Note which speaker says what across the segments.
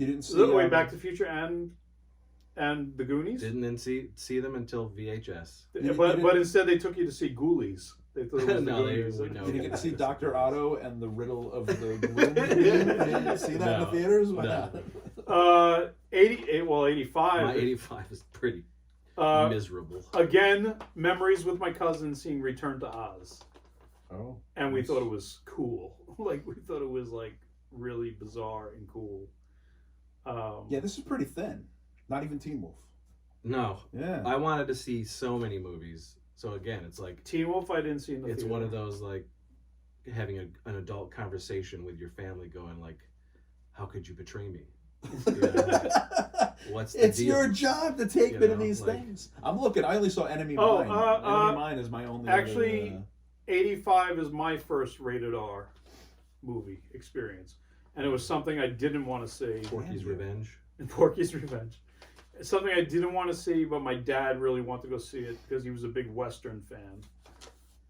Speaker 1: You didn't see
Speaker 2: Wait, Back to the Future and the Goonies?
Speaker 3: Didn't see them until VHS.
Speaker 2: But instead they took you to see Ghoulies. They thought it was the
Speaker 3: No,
Speaker 2: Goonies.
Speaker 3: no.
Speaker 1: You didn't get to see Dr. Otto and the Riddle of the Gloom? You didn't see that in the theaters? Why
Speaker 3: No.
Speaker 2: 85.
Speaker 3: My 85 is pretty miserable.
Speaker 2: Again, memories with my cousin seeing Return to Oz.
Speaker 1: Oh.
Speaker 2: And we thought it was cool. Like, we thought it was, like, really bizarre and cool.
Speaker 1: Yeah, this is pretty thin. Not even Teen Wolf.
Speaker 3: No.
Speaker 1: Yeah.
Speaker 3: I wanted to see so many movies. So again, it's like...
Speaker 2: Teen Wolf I didn't see in the
Speaker 3: It's
Speaker 2: theater.
Speaker 3: one of those, like, having an adult conversation with your family going, like, how could you betray me? You know, what's the
Speaker 1: It's
Speaker 3: deal?
Speaker 1: your job to take me to these
Speaker 3: like...
Speaker 1: things. I'm looking. I only saw Enemy Mine. Enemy Mine is my only
Speaker 2: Actually,
Speaker 1: other,
Speaker 2: 85 is my first rated R movie experience. And it was something I didn't want to see.
Speaker 3: Porky's Revenge.
Speaker 2: Porky's Revenge. It's something I didn't want to see, but my dad really wanted to go see it because he was a big Western fan.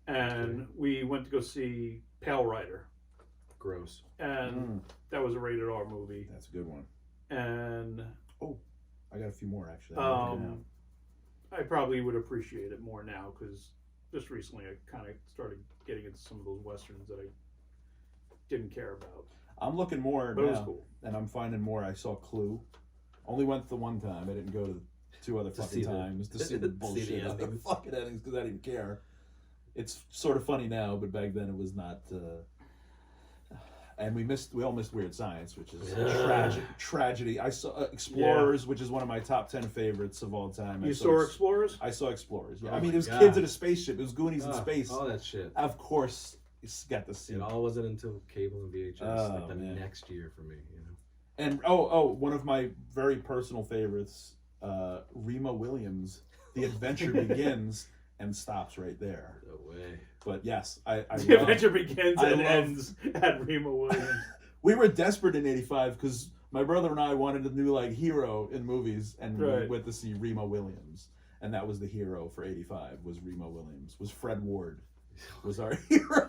Speaker 2: And we went to go see Pale Rider.
Speaker 3: Gross.
Speaker 2: And that was a rated R movie.
Speaker 1: That's a good one.
Speaker 2: And
Speaker 1: I got a few more actually.
Speaker 2: I probably would appreciate it more now because just recently I kind of started getting into some of those Westerns that I didn't care about.
Speaker 1: I'm looking more
Speaker 2: But
Speaker 1: now,
Speaker 2: it was cool.
Speaker 1: and I'm finding more. I saw Clue. Only went the one time. I didn't go to 2 other fucking times to see the bullshit other fucking endings because I didn't care. It's sort of funny now, but back then it was not. And we all missed Weird Science, which is a tragedy. I saw Explorers, which is one of my top 10 favorites of all time.
Speaker 2: You saw Explorers?
Speaker 1: I saw Explorers. Yeah,
Speaker 3: Oh
Speaker 1: I mean it was
Speaker 3: God.
Speaker 1: kids in a spaceship. It was Goonies in space.
Speaker 3: All that shit.
Speaker 1: Of course, you got to see.
Speaker 3: It all wasn't until cable and VHS, like the
Speaker 1: man.
Speaker 3: next year for me, you know.
Speaker 1: And one of my very personal favorites, Rima Williams, The Adventure Begins and stops right there.
Speaker 3: No way.
Speaker 1: But yes, I
Speaker 2: The Adventure begins and ends at Rima Williams.
Speaker 1: We were desperate in '85 because my brother and I wanted a new like hero in movies, and we went to see Rima Williams, and that was the hero for '85. Was Rima Williams? Was Fred Ward? Was our hero?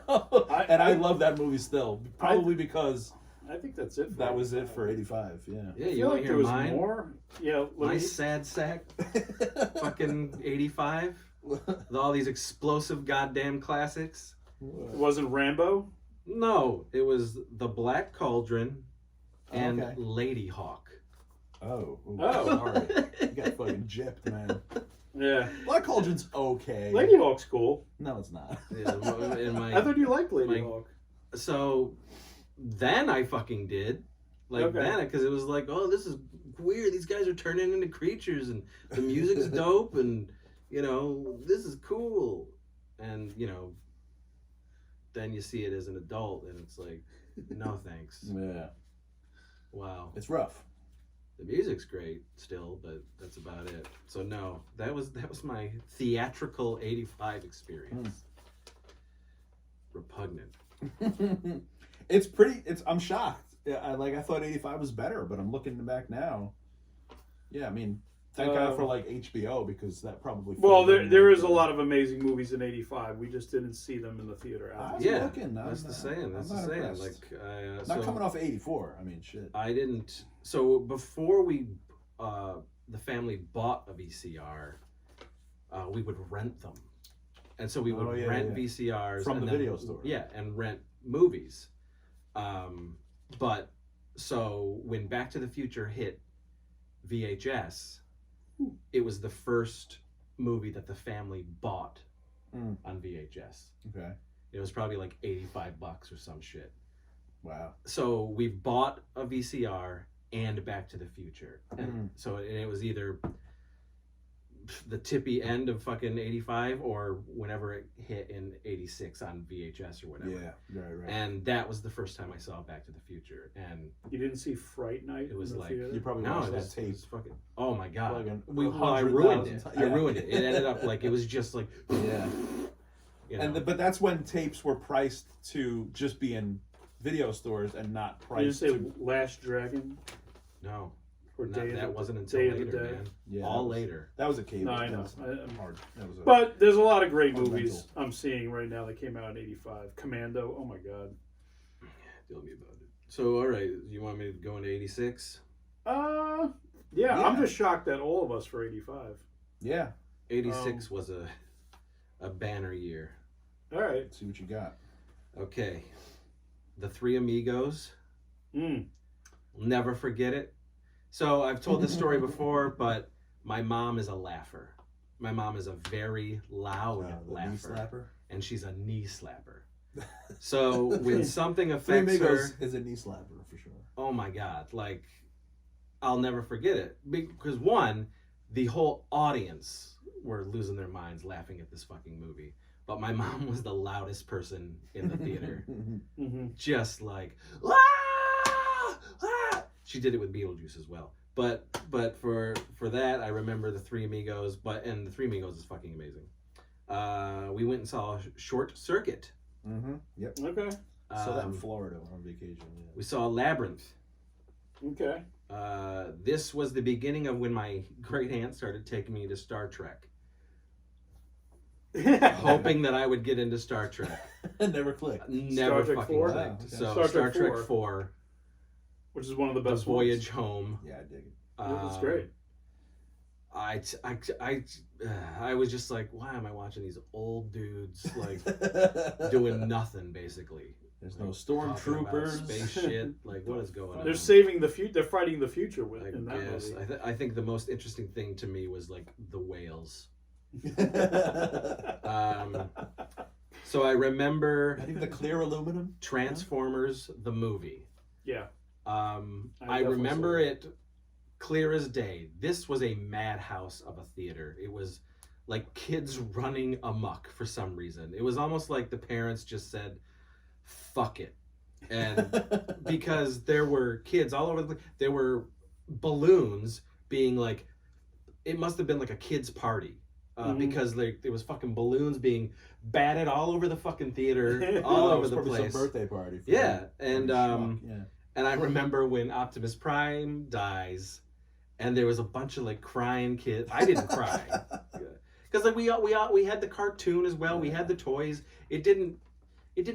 Speaker 1: I love that movie still, probably because.
Speaker 2: I think that's it.
Speaker 1: That was it for '85. Yeah.
Speaker 3: Yeah,
Speaker 2: I
Speaker 3: you
Speaker 2: feel
Speaker 3: want
Speaker 2: like
Speaker 3: to
Speaker 2: there
Speaker 3: hear
Speaker 2: was
Speaker 3: mine?
Speaker 2: more. Yeah,
Speaker 3: My sad sack. Fucking '85. With all these explosive goddamn classics.
Speaker 2: It wasn't Rambo.
Speaker 3: No, it was The Black Cauldron and
Speaker 1: Okay.
Speaker 3: Lady Hawk.
Speaker 1: Oh.
Speaker 2: Oh.
Speaker 1: Sorry. You got fucking gypped, man.
Speaker 2: Yeah.
Speaker 1: Black Cauldron's okay.
Speaker 2: Lady Hawk's cool.
Speaker 1: No, it's not.
Speaker 3: Yeah, in my,
Speaker 2: I thought you liked Lady Hawk.
Speaker 3: So then I fucking did. Like then, because it was like, oh, this is weird. These guys are turning into creatures and the music's dope and, you know, this is cool. And, you know, then you see it as an adult and it's like, no thanks.
Speaker 1: Yeah.
Speaker 3: Wow.
Speaker 1: It's rough.
Speaker 3: The music's great still, but that's about it. So no, that was my theatrical '85 experience. Repugnant.
Speaker 1: I'm shocked. Yeah, I thought '85 was better, but I'm looking back now. Yeah, I mean, thank God for like HBO because that probably.
Speaker 2: Well, there is a lot of amazing movies in '85. We just didn't see them in the theater.
Speaker 3: Yeah, that's the saying. That's the saying. Like,
Speaker 1: not coming off '84. I mean, shit.
Speaker 3: I didn't. So before the family bought a VCR, we would rent them, and so we would rent VCRs
Speaker 1: from the video store.
Speaker 3: Yeah, and rent movies. But so when Back to the Future hit VHS, it was the first movie that the family bought on VHS.
Speaker 1: Okay.
Speaker 3: It was probably like $85 or some shit.
Speaker 1: Wow.
Speaker 3: So we bought a VCR and Back to the Future. And so it was either the tippy end of fucking '85 or whenever it hit in '86 on VHS or whatever.
Speaker 1: Yeah, right.
Speaker 3: And that was the first time I saw Back to the Future. And
Speaker 2: you didn't see Fright Night?
Speaker 3: It was like
Speaker 2: theater?
Speaker 1: You probably watched that tape.
Speaker 3: Fucking, oh my god!
Speaker 1: Like
Speaker 3: I ruined it.
Speaker 1: Yeah.
Speaker 3: I ruined it. It ended up like it was just like
Speaker 1: yeah.
Speaker 3: You know.
Speaker 1: But that's when tapes were priced to just be in video stores and not priced.
Speaker 2: Did you say Last Dragon?
Speaker 3: No.
Speaker 2: Or
Speaker 3: that wasn't until later, man.
Speaker 1: Yeah,
Speaker 3: all later.
Speaker 1: That was a cable.
Speaker 2: No, I know.
Speaker 1: I'm hard.
Speaker 2: But there's a lot of great movies I'm seeing right now that came out in '85. Commando. Oh my god.
Speaker 3: Tell me about it. So, all right, you want me to go into '86?
Speaker 2: Yeah, I'm just shocked at all of us for 85.
Speaker 1: Yeah.
Speaker 3: 86 was a banner year.
Speaker 2: All right.
Speaker 1: Let's see what you got.
Speaker 3: Okay. The Three Amigos.
Speaker 2: Mm.
Speaker 3: Never forget it. So I've told this story before, but my mom is a laugher. My mom is a very loud laugher.
Speaker 1: Knee slapper?
Speaker 3: And she's a knee slapper. So when something
Speaker 1: Three
Speaker 3: affects her...
Speaker 1: Amigos is a knee slapper for sure.
Speaker 3: Oh my God. Like, I'll never forget it. Because one, the whole audience were losing their minds laughing at this fucking movie. But my mom was the loudest person in the theater.
Speaker 2: Mm-hmm.
Speaker 3: Just like, ah! Ah! She did it with Beetlejuice as well. But for that, I remember the Three Amigos. And the Three Amigos is fucking amazing. We went and saw Short Circuit.
Speaker 1: Mm-hmm. Yep.
Speaker 2: Okay.
Speaker 1: Saw that in Florida on vacation. Yeah.
Speaker 3: We saw Labyrinth.
Speaker 2: Okay.
Speaker 3: This was the beginning of when my great aunt started taking me to Star Trek. Hoping that I would get into Star Trek.
Speaker 1: Never clicked.
Speaker 3: Never
Speaker 2: Star Trek
Speaker 3: fucking
Speaker 2: 4?
Speaker 3: clicked.
Speaker 1: Wow, okay.
Speaker 3: So
Speaker 2: Star
Speaker 3: Star
Speaker 2: Trek
Speaker 3: Trek 4.
Speaker 2: Which is one of the
Speaker 3: The
Speaker 2: best
Speaker 3: Voyage Home.
Speaker 1: Yeah, I dig it.
Speaker 2: That's great.
Speaker 3: I was just like, why am I watching these old dudes like doing nothing basically?
Speaker 1: There's
Speaker 3: like,
Speaker 1: no stormtroopers.
Speaker 3: Space shit. Like, what is going on?
Speaker 2: They're saving the future. They're fighting the future with in that
Speaker 3: Yes,
Speaker 2: movie.
Speaker 3: I think the most interesting thing to me was like the whales. So I remember
Speaker 1: Not even the clear aluminum.
Speaker 3: Transformers the movie.
Speaker 2: Yeah.
Speaker 3: I
Speaker 2: definitely
Speaker 3: remember
Speaker 2: saw
Speaker 3: it clear as day. This was a madhouse of a theater. It was like kids running amok for some reason. It was almost like the parents just said, fuck it. And because there were kids all over there were balloons being like, it must have been like a kid's party. Because there was fucking balloons being batted all over the fucking theater, all over the place.
Speaker 1: Some birthday party.
Speaker 3: Yeah, and
Speaker 1: yeah.
Speaker 3: and I remember when Optimus Prime dies, and there was a bunch of like crying kids. I didn't cry because like we had the cartoon as well. We had the toys. It didn't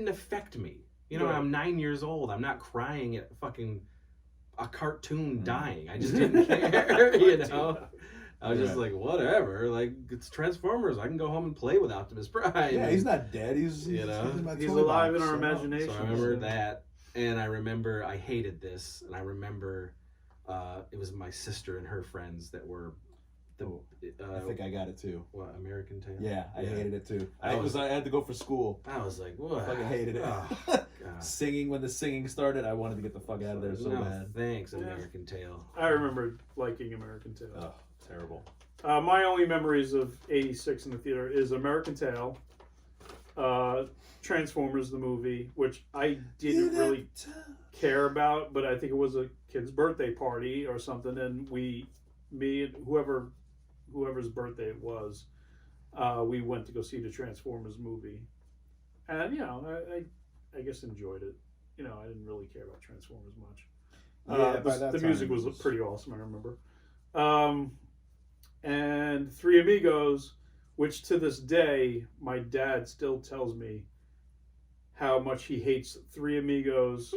Speaker 3: affect me. You know,
Speaker 2: Right.
Speaker 3: I'm 9 years old. I'm not crying at fucking a cartoon dying. I just didn't care. You know. I was just like, whatever. Like, it's Transformers. I can go home and play with Optimus Prime.
Speaker 1: Yeah, he's not dead. He's
Speaker 3: You know,
Speaker 1: in my
Speaker 2: he's
Speaker 1: toy
Speaker 2: alive
Speaker 1: box,
Speaker 2: in our
Speaker 1: so-
Speaker 2: imagination.
Speaker 3: So I remember that, and I remember I hated this, and I remember it was my sister and her friends that were the.
Speaker 1: I think I got it too.
Speaker 3: What, American Tail?
Speaker 1: Yeah, I hated it too. I
Speaker 3: I was-
Speaker 1: had to go for school.
Speaker 3: I was like, what?
Speaker 1: I fucking hated it.
Speaker 3: Oh, God.
Speaker 1: Singing, when the singing started, I wanted to get the fuck out of there so
Speaker 3: no,
Speaker 1: bad.
Speaker 3: thanks,
Speaker 2: Yeah.
Speaker 3: American Tail.
Speaker 2: I remember liking American Tail.
Speaker 1: Oh, terrible.
Speaker 2: My only memories of 86 in the theater is American Tail, Transformers the movie, which I didn't really care about, but I think it was a kid's birthday party or something, and me and whoever's birthday it was, we went to go see the Transformers movie, and you know, I guess enjoyed it. You know, I didn't really care about Transformers much.
Speaker 1: Yeah, by that
Speaker 2: the
Speaker 1: time
Speaker 2: music
Speaker 1: it
Speaker 2: was
Speaker 1: was-
Speaker 2: pretty awesome. I remember. And Three Amigos, which to this day my dad still tells me how much he hates Three Amigos,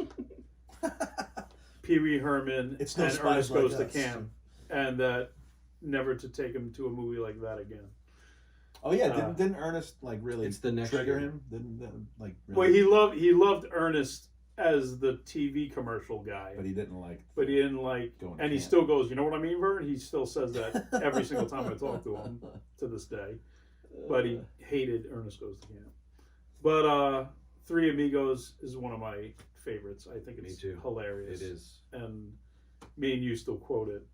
Speaker 2: Pee Wee Herman,
Speaker 1: It's no
Speaker 2: and
Speaker 1: Spies
Speaker 2: Ernest
Speaker 1: Like
Speaker 2: Goes to
Speaker 1: Us.
Speaker 2: Camp, and that never to take him to a movie like that again.
Speaker 1: Oh yeah, didn't Ernest like really
Speaker 3: It's the next
Speaker 1: trigger
Speaker 3: year.
Speaker 1: him? Didn't like
Speaker 2: Well,
Speaker 1: really,
Speaker 2: he loved Ernest as the TV commercial guy,
Speaker 1: but he didn't like.
Speaker 2: but he didn't like,
Speaker 1: Going to
Speaker 2: and he
Speaker 1: camp.
Speaker 2: still goes, you know what I mean, Vern? He still says that every single time I talk to him to this day. But he hated Ernest Goes to Camp. But Three Amigos is one of my favorites. I think it's
Speaker 3: Me too.
Speaker 2: hilarious.
Speaker 3: It is.
Speaker 2: And me and you still quote it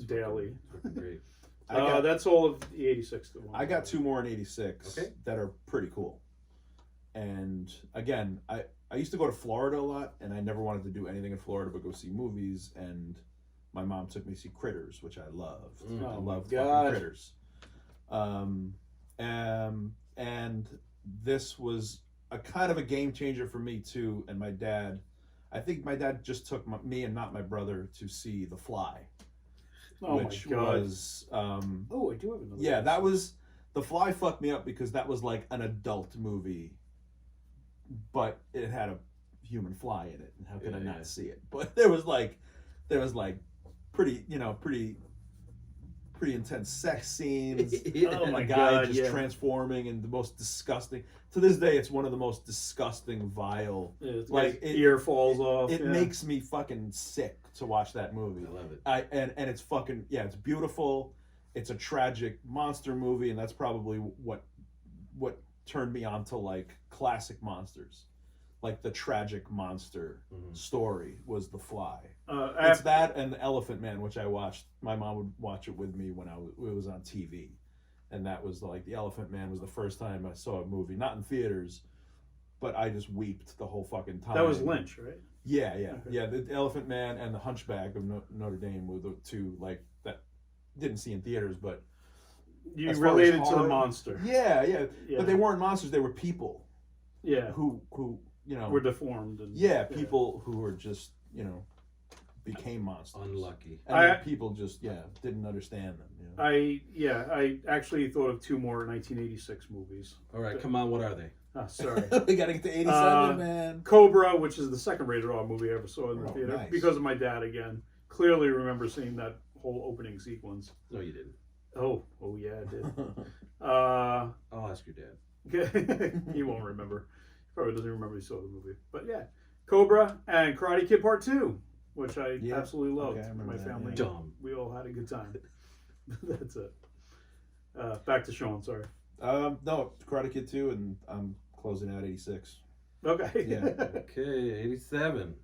Speaker 2: daily.
Speaker 3: Fucking great.
Speaker 2: That's all of the 86.
Speaker 1: I got two more in 86
Speaker 3: Okay.
Speaker 1: that are pretty cool. And again, I used to go to Florida a lot, and I never wanted to do anything in Florida but go see movies. And my mom took me to see Critters, which I loved.
Speaker 3: Mm.
Speaker 1: I
Speaker 2: Oh my
Speaker 1: loved
Speaker 2: God.
Speaker 1: fucking Critters. And this was a kind of a game changer for me too. And my dad, I think my dad just took me and not my brother to see The Fly,
Speaker 2: Oh
Speaker 1: which
Speaker 2: my God.
Speaker 1: was
Speaker 2: Oh, I do have another.
Speaker 1: yeah,
Speaker 2: one.
Speaker 1: that was The Fly fucked me up because that was like an adult movie, but it had a human fly in it, and how could I
Speaker 3: Yeah.
Speaker 1: not see it? But there was like pretty intense sex scenes.
Speaker 2: Oh my
Speaker 1: a guy
Speaker 2: God,
Speaker 1: just
Speaker 2: yeah.
Speaker 1: transforming in the most disgusting. To this day, it's one of the most disgusting, vile.
Speaker 2: It's
Speaker 1: Like
Speaker 2: ear falls off.
Speaker 1: It makes me fucking sick to watch that movie.
Speaker 3: I love it.
Speaker 1: And it's fucking it's beautiful. It's a tragic monster movie, and that's probably what turned me on to like classic monsters. Like the tragic monster story was The Fly. It's that and The Elephant Man, which I watched. My mom would watch it with me when it was on TV, and that was like The Elephant Man was the first time I saw a movie, not in theaters, but I just weeped the whole fucking time.
Speaker 2: That was Lynch, right?
Speaker 1: Yeah. The Elephant Man and The Hunchback of Notre Dame were the two like that. Didn't see in theaters, but
Speaker 2: You
Speaker 1: as far as
Speaker 2: related to the
Speaker 1: horror-
Speaker 2: monster.
Speaker 1: Yeah, but they weren't monsters. They were people.
Speaker 2: Yeah.
Speaker 1: Who
Speaker 2: were deformed. And,
Speaker 1: people who were just became monsters.
Speaker 3: Unlucky.
Speaker 1: And people just didn't understand them.
Speaker 2: I actually thought of two more 1986 movies.
Speaker 3: All right, come on. What are they?
Speaker 2: Sorry.
Speaker 1: We gotta get to 87, man.
Speaker 2: Cobra, which is the second rated R movie I ever saw in the theater
Speaker 1: nice.
Speaker 2: because of my dad again. Clearly remember seeing that whole opening sequence.
Speaker 3: No, you didn't.
Speaker 2: Oh yeah, I did.
Speaker 3: I'll ask your dad.
Speaker 2: He won't remember. He probably doesn't remember he saw the movie. But yeah, Cobra and Karate Kid Part 2, which I absolutely loved.
Speaker 1: Okay, I remember
Speaker 2: my
Speaker 1: that,
Speaker 2: family,
Speaker 3: Dumb.
Speaker 2: we all had a good time. That's it. Back to Sean, sorry.
Speaker 1: No, Karate Kid 2, and I'm closing out 86.
Speaker 2: Okay.
Speaker 1: Yeah.
Speaker 3: Okay, 87.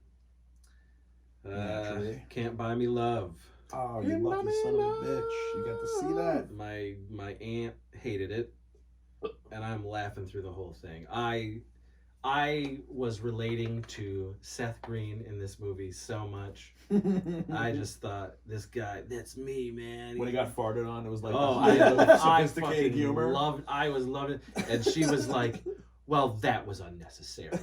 Speaker 1: Naturally.
Speaker 3: Can't Buy Me Love.
Speaker 1: Oh, you lucky son of a bitch. You got to see that.
Speaker 3: My aunt hated it, and I'm laughing through the whole thing. I was relating to Seth Green in this movie so much. I just thought, this guy, that's me, man.
Speaker 1: When he got farted on, it was like
Speaker 3: I
Speaker 1: sophisticated
Speaker 3: fucking
Speaker 1: humor.
Speaker 3: I was loving it. And she was like, well, that was unnecessary.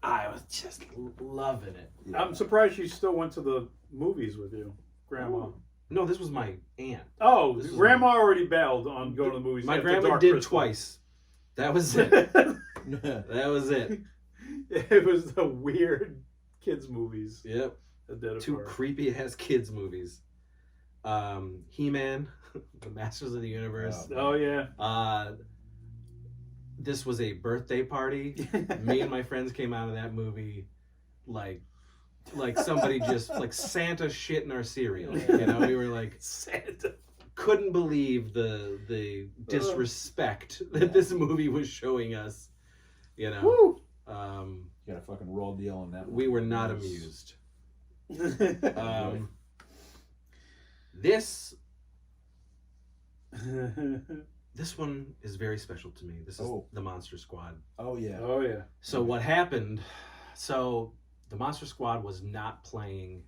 Speaker 3: I was just loving it.
Speaker 2: I'm surprised she still went to the movies with you, Grandma.
Speaker 3: No, this was my aunt.
Speaker 2: Oh,
Speaker 3: This is
Speaker 2: Grandma already bailed on going to the movies.
Speaker 3: My
Speaker 2: after
Speaker 3: grandma
Speaker 2: Dark
Speaker 3: did
Speaker 2: Crystal.
Speaker 3: twice. That was it. That was it.
Speaker 2: It was the weird kids movies.
Speaker 3: Yep.
Speaker 2: That did it
Speaker 3: Two
Speaker 2: for her.
Speaker 3: creepy ass kids movies. He-Man, The Masters of the Universe.
Speaker 2: Oh yeah.
Speaker 3: This was a birthday party. Me and my friends came out of that movie like somebody just like Santa shit in our cereal. You know, we were like
Speaker 2: Santa.
Speaker 3: couldn't believe the disrespect that this movie was showing us. You know.
Speaker 2: Woo.
Speaker 1: You got a fucking raw deal on that one.
Speaker 3: We were not amused. This one is very special to me. This is the Monster Squad.
Speaker 1: Oh yeah.
Speaker 2: Oh yeah.
Speaker 3: So what happened? So the Monster Squad was not playing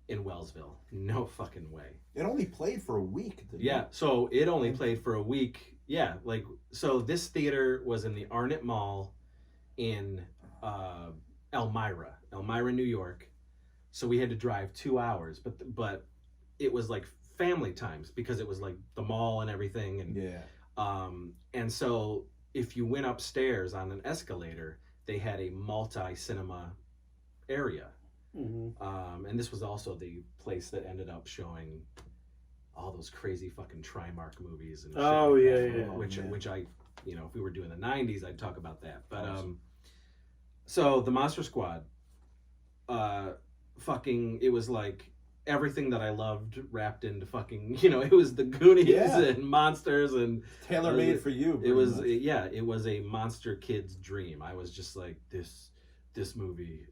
Speaker 3: in Wellsville. No fucking way.
Speaker 1: It only played for a week. Didn't
Speaker 3: Yeah.
Speaker 1: it?
Speaker 3: So it only played for a week. Yeah. Like, so this theater was in the Arnett Mall in Elmira, New York. So we had to drive 2 hours, but it was like family times because it was like the mall and everything. And
Speaker 1: yeah.
Speaker 3: And so if you went upstairs on an escalator, they had a multi-cinema area.
Speaker 2: Mm-hmm.
Speaker 3: And this was also the place that ended up showing all those crazy fucking Trimark movies and shit
Speaker 2: Oh
Speaker 3: like
Speaker 2: yeah,
Speaker 3: that,
Speaker 2: yeah.
Speaker 3: which I, you know, if we were doing the 90s, I'd talk about that. But so the Monster Squad, fucking, it was like everything that I loved wrapped into fucking, you know, it was the Goonies and monsters and
Speaker 1: Tailor made for you.
Speaker 3: it was it was a monster kid's dream. I was just like, this movie,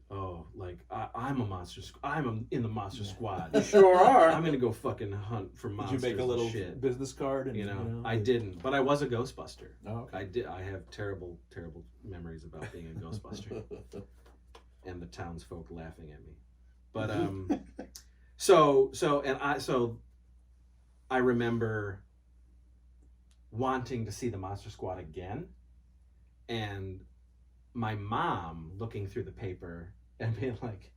Speaker 3: like I'm a monster. I'm in the Monster Squad.
Speaker 2: You sure are.
Speaker 3: I'm gonna go fucking hunt for monsters.
Speaker 1: Did you make a little
Speaker 3: shit.
Speaker 1: business card? And,
Speaker 3: You know, I didn't, but I was a Ghostbuster.
Speaker 1: Oh, okay.
Speaker 3: I did. I have terrible memories about being a Ghostbuster and the townsfolk laughing at me. But so I remember wanting to see the Monster Squad again, and my mom looking through the paper and being like,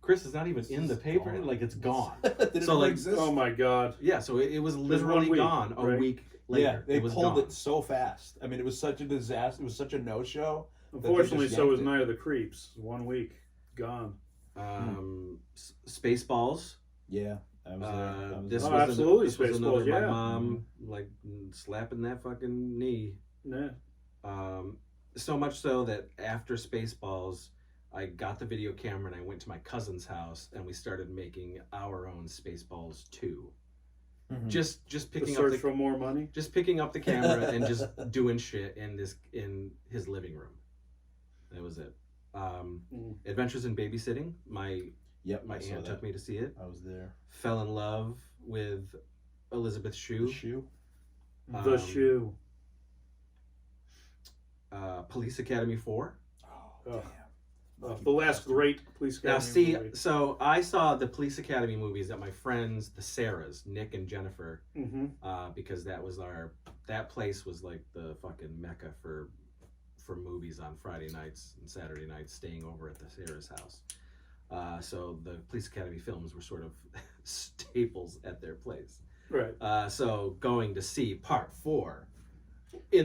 Speaker 3: Chris is not even in the paper,
Speaker 1: gone.
Speaker 3: like it's gone.
Speaker 1: Did
Speaker 3: So,
Speaker 1: it
Speaker 3: like,
Speaker 1: exist?
Speaker 2: Oh my god.
Speaker 3: Yeah, so it was literally
Speaker 2: 1 week,
Speaker 3: gone a
Speaker 2: right?
Speaker 3: week later.
Speaker 1: Yeah, they
Speaker 3: it was
Speaker 1: pulled
Speaker 3: gone.
Speaker 1: it so fast. I mean, it was such a disaster. It was such a no-show.
Speaker 2: Unfortunately,
Speaker 1: just
Speaker 2: so was
Speaker 1: yanked it.
Speaker 2: Night of the Creeps. 1 week gone.
Speaker 3: Spaceballs.
Speaker 1: Yeah, I was there.
Speaker 3: This
Speaker 2: Oh,
Speaker 3: was
Speaker 2: absolutely,
Speaker 3: this was another.
Speaker 2: Spaceballs, yeah.
Speaker 3: My mom like slapping that fucking knee.
Speaker 2: Yeah.
Speaker 3: So much so that after Spaceballs, I got the video camera and I went to my cousin's house and we started making our own Spaceballs 2.
Speaker 1: Mhm.
Speaker 3: Just picking
Speaker 2: The
Speaker 3: up
Speaker 2: search for more money.
Speaker 3: just picking up the camera and just doing shit in his living room. That was it. Adventures in Babysitting. My aunt took me to see it.
Speaker 1: I was there.
Speaker 3: Fell in love with Elizabeth Shue.
Speaker 1: The Shoe.
Speaker 2: The Shoe.
Speaker 3: Police Academy 4.
Speaker 1: Oh, damn.
Speaker 2: The last great Police Academy
Speaker 3: Now see,
Speaker 2: movie.
Speaker 3: so I saw the Police Academy movies at my friends, the Sarahs, Nick and Jennifer, because that place was like the fucking mecca for movies on Friday nights and Saturday nights, staying over at the Sarah's house. So the Police Academy films were sort of staples at their place.
Speaker 2: Right.
Speaker 3: So going to see Part 4 in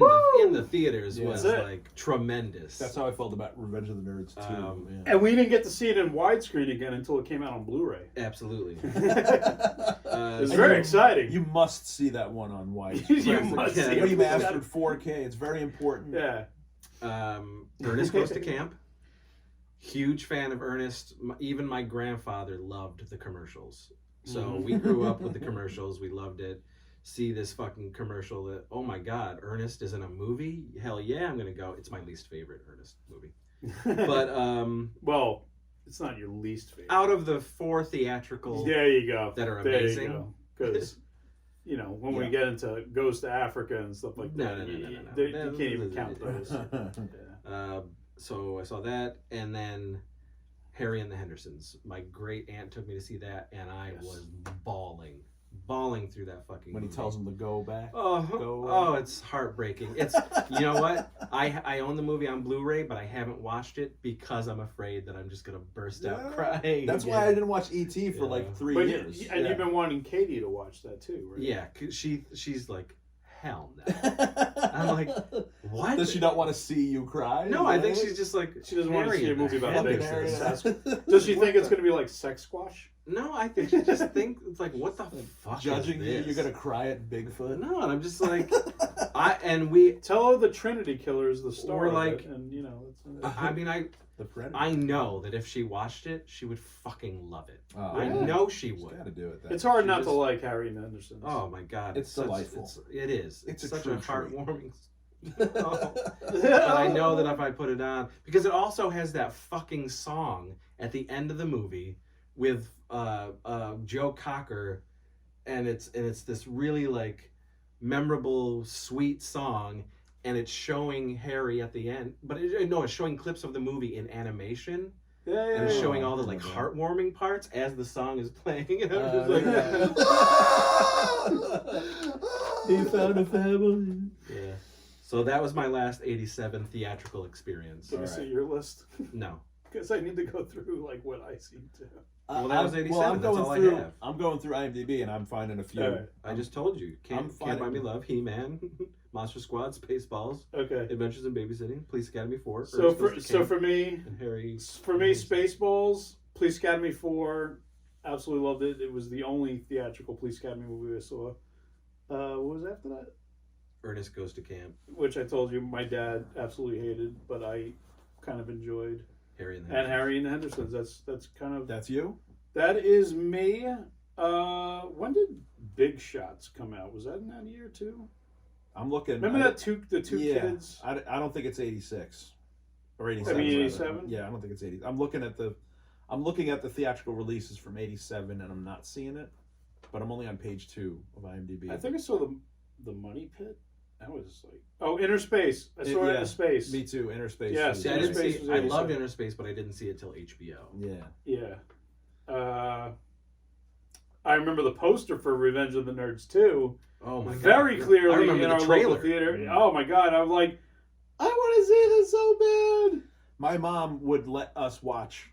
Speaker 3: the theaters was
Speaker 2: That's it.
Speaker 3: like tremendous.
Speaker 1: That's how I felt about Revenge of the Nerds too. Yeah.
Speaker 2: And we didn't get to see it in widescreen again until it came out on Blu-ray.
Speaker 3: Absolutely.
Speaker 2: It was very exciting.
Speaker 1: You must see that one on white.
Speaker 2: You must see it.
Speaker 1: Remastered 4K. It's very important.
Speaker 2: Yeah.
Speaker 3: Ernest Goes to Camp. Huge fan of Ernest. Even my grandfather loved the commercials. So we grew up with the commercials. We loved it. See this fucking commercial that, oh my God, Ernest is in a movie? Hell yeah, I'm going to go. It's my least favorite Ernest movie. But,
Speaker 2: well, it's not your least favorite.
Speaker 3: out of the 4 theatrical
Speaker 2: There you go.
Speaker 3: that are
Speaker 2: There
Speaker 3: amazing.
Speaker 2: you go. Because, when we get into Goes to Africa and stuff like
Speaker 3: No,
Speaker 2: that,
Speaker 3: no.
Speaker 2: you can't even count those.
Speaker 3: So I saw that, and then Harry and the Hendersons. My great aunt took me to see that, and I was bawling through that fucking
Speaker 1: When he
Speaker 3: movie.
Speaker 1: tells him to go back.
Speaker 3: Oh, it's heartbreaking. It's, you know what? I own the movie on Blu-ray, but I haven't watched it because I'm afraid that I'm just gonna burst out crying.
Speaker 1: That's why I didn't watch E.T. for like 3 years.
Speaker 2: And you've been wanting Katie to watch that too, right?
Speaker 3: Yeah, 'cause she's like, hell no. I'm like, what?
Speaker 1: Does she not want to see you cry?
Speaker 3: No, I think she's just like,
Speaker 2: She doesn't want to
Speaker 3: Harry
Speaker 2: see a
Speaker 3: and the
Speaker 2: movie about
Speaker 1: Fucking
Speaker 2: Bigfoot.
Speaker 1: Harry.
Speaker 2: Does she think it's going to be like Sex Squash?
Speaker 3: No, I think she just thinks it's like, what the fuck
Speaker 1: Judging
Speaker 3: is
Speaker 1: you,
Speaker 3: this?
Speaker 1: you're gonna cry at Bigfoot.
Speaker 3: No, and I'm just like,
Speaker 2: Tell her the Trinity Killer is the star
Speaker 3: We're
Speaker 2: of
Speaker 3: like-
Speaker 2: it, and
Speaker 3: I mean,
Speaker 1: The Predator.
Speaker 3: I know that if she watched it, she would fucking love it.
Speaker 1: Oh,
Speaker 3: I
Speaker 1: yeah.
Speaker 3: know she
Speaker 1: She's
Speaker 3: would.
Speaker 1: gotta do it. Then.
Speaker 2: it's hard
Speaker 3: She
Speaker 2: not
Speaker 3: just-
Speaker 2: to like Harry and Henderson.
Speaker 3: Oh my God,
Speaker 1: It's delightful.
Speaker 3: It is.
Speaker 1: It's a
Speaker 3: such
Speaker 1: true
Speaker 3: a
Speaker 1: treat.
Speaker 3: heartwarming. But I know that if I put it on, because it also has that fucking song at the end of the movie with Joe Cocker, and it's this really like memorable, sweet song, and it's showing Harry at the end. But it's showing clips of the movie in animation. And it's showing all the like heartwarming parts as the song is playing. And I'm just like,
Speaker 1: He found a family.
Speaker 3: yeah. So that was my last '87 theatrical experience.
Speaker 2: Can you see your list?
Speaker 3: No.
Speaker 2: Because I need to go through like what I see too.
Speaker 3: Well, that was 87.
Speaker 1: I'm
Speaker 3: That's
Speaker 1: going
Speaker 3: all I
Speaker 1: through.
Speaker 3: have.
Speaker 1: I'm going through IMDb and I'm finding a few.
Speaker 2: All right.
Speaker 3: I just told you.
Speaker 1: I'm
Speaker 3: Can't
Speaker 1: finding-
Speaker 3: Buy Me Love, He-Man, Monster Squad, Spaceballs,
Speaker 2: Okay.
Speaker 3: Adventures in Babysitting, Police Academy 4.
Speaker 2: So
Speaker 3: Ernest Goes to Camp,
Speaker 2: for me,
Speaker 3: and Harry.
Speaker 2: Spaceballs, Police Academy 4, absolutely loved it. It was the only theatrical Police Academy movie I saw. What was after that?
Speaker 3: Ernest Goes to Camp.
Speaker 2: Which I told you my dad absolutely hated, but I kind of enjoyed.
Speaker 3: Harry and the
Speaker 2: And Harry and the Hendersons. That's kind of
Speaker 1: That's you.
Speaker 2: that is me. When did Big Shots come out? Was that in that year too?
Speaker 1: I'm looking.
Speaker 2: Remember the two kids?
Speaker 1: I don't think it's 86 or 87.
Speaker 2: I mean,
Speaker 1: rather.
Speaker 2: 87?
Speaker 1: Yeah, I don't think it's 80. I'm looking at the theatrical releases from 87, and I'm not seeing it. But I'm only on page 2 of IMDb.
Speaker 2: I think I saw the Money Pit. That was like Inner Space. I saw Inner Space.
Speaker 1: Me too. Inner Space.
Speaker 2: Yes,
Speaker 3: See, I
Speaker 2: Inner
Speaker 3: didn't
Speaker 2: Space
Speaker 3: see.
Speaker 2: was
Speaker 3: I
Speaker 2: 87.
Speaker 3: loved Inner Space, but I didn't see it till HBO.
Speaker 1: Yeah.
Speaker 2: Yeah. I remember the poster for Revenge of the Nerds 2
Speaker 3: Oh my God!
Speaker 2: very
Speaker 3: I
Speaker 2: clearly
Speaker 3: remember
Speaker 2: in
Speaker 3: the
Speaker 2: our
Speaker 3: trailer.
Speaker 2: local theater. Oh my God! I'm like, I want to see this so bad.
Speaker 1: My mom would let us watch.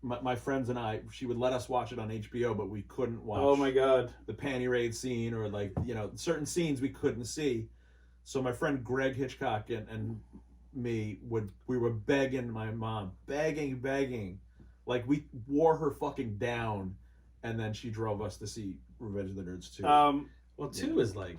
Speaker 1: My friends and I, she would let us watch it on HBO, but we couldn't watch.
Speaker 2: Oh my God!
Speaker 1: The panty raid scene or like certain scenes we couldn't see. So my friend Greg Hitchcock and me we were begging my mom, begging Like, we wore her fucking down, and then she drove us to see Revenge of the Nerds 2.
Speaker 3: Well, 2 is like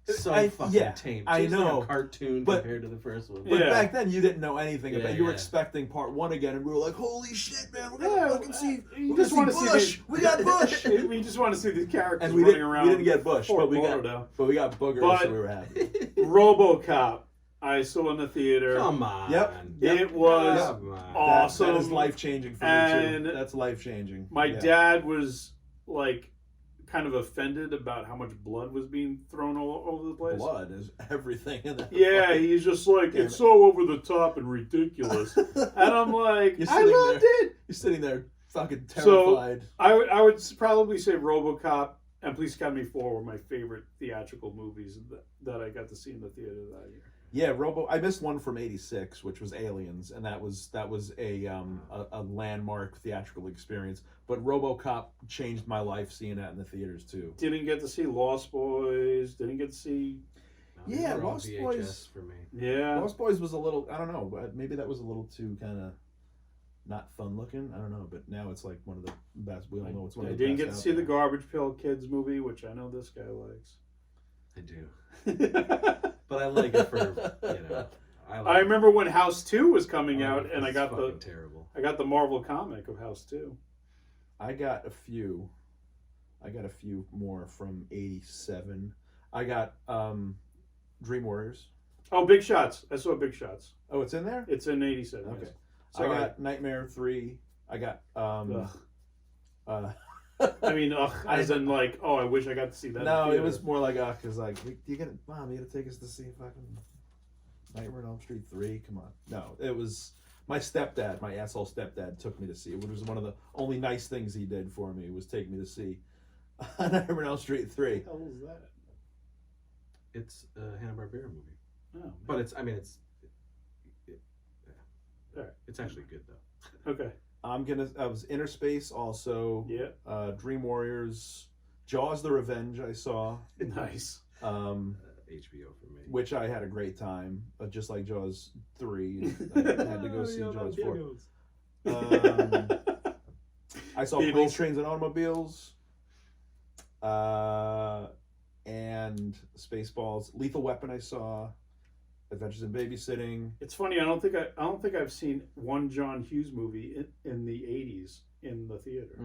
Speaker 3: so fucking tame.
Speaker 1: I know.
Speaker 3: Like a cartoon compared to the first one.
Speaker 1: But back then, you didn't know anything about it. You were
Speaker 3: yeah.
Speaker 1: expecting part 1 again, and we were like, holy shit, man, we're gonna fucking see,
Speaker 2: you
Speaker 1: we're
Speaker 2: just
Speaker 1: gonna
Speaker 2: want
Speaker 1: see
Speaker 2: to see
Speaker 1: Bush. We got Bush.
Speaker 2: We just want to see these characters
Speaker 1: And we
Speaker 2: running around.
Speaker 1: We didn't get Bush,
Speaker 2: Fort
Speaker 1: but we
Speaker 2: Lauderdale.
Speaker 1: got Booger, so we were happy.
Speaker 2: RoboCop, I saw in the theater.
Speaker 3: Come on.
Speaker 1: Yep.
Speaker 2: It was awesome.
Speaker 1: That is life-changing for
Speaker 2: And
Speaker 1: me, too. That's life-changing.
Speaker 2: My dad was, like, kind of offended about how much blood was being thrown all over the place.
Speaker 1: Blood is everything in that.
Speaker 2: Yeah, he's just like, it's so over the top and ridiculous. And I'm like, I loved it.
Speaker 1: You're sitting there fucking terrified.
Speaker 2: So, I would probably say RoboCop and Police Academy 4 were my favorite theatrical movies that I got to see in the theater that year.
Speaker 1: Yeah, I missed one from '86, which was Aliens, and that was a landmark theatrical experience. But RoboCop changed my life seeing that in the theaters too.
Speaker 2: Didn't get to see Lost Boys. Didn't get to see.
Speaker 1: Yeah, Lost Boys
Speaker 3: for me.
Speaker 2: Yeah,
Speaker 1: Lost Boys was a little. I don't know. Maybe that was a little too kind of not fun looking. I don't know. But now it's like one of the best. We all know it's one of the best.
Speaker 2: I didn't get to see the Garbage Pail Kids movie, which I know this guy likes.
Speaker 3: I do. But I like it for,
Speaker 2: I remember when House 2 was coming out, and I got
Speaker 3: terrible.
Speaker 2: I got the Marvel comic of House 2.
Speaker 1: I got a few more from '87. I got Dream Warriors.
Speaker 2: Oh, Big Shots. I saw Big Shots.
Speaker 1: Oh, it's in there?
Speaker 2: It's in '87.
Speaker 1: Okay.
Speaker 2: Yes.
Speaker 1: I got Nightmare 3. I got
Speaker 2: I mean, as in like, I wish I got to see that.
Speaker 1: No, it was more like, because like, Mom, you gotta take us to see fucking Nightmare on Elm Street 3. Come on. No, it was my stepdad, my asshole stepdad, took me to see it. It was one of the only nice things he did for me was take me to see Nightmare on Elm Street 3.
Speaker 2: What the hell was that?
Speaker 3: It's a Hanna-Barbera movie.
Speaker 2: Oh,
Speaker 3: but it's actually good though.
Speaker 2: Okay.
Speaker 1: I was Inner Space also.
Speaker 2: Yeah.
Speaker 1: Dream Warriors, Jaws: The Revenge I saw.
Speaker 2: Nice.
Speaker 3: HBO for me.
Speaker 1: Which I had a great time, just like Jaws 3. I had to go see Jaws 4. I saw Planes, Trains, and Automobiles. And Spaceballs. Lethal Weapon I saw. Adventures in Babysitting.
Speaker 2: It's funny. I don't think I've seen one John Hughes movie in the '80s in the theater.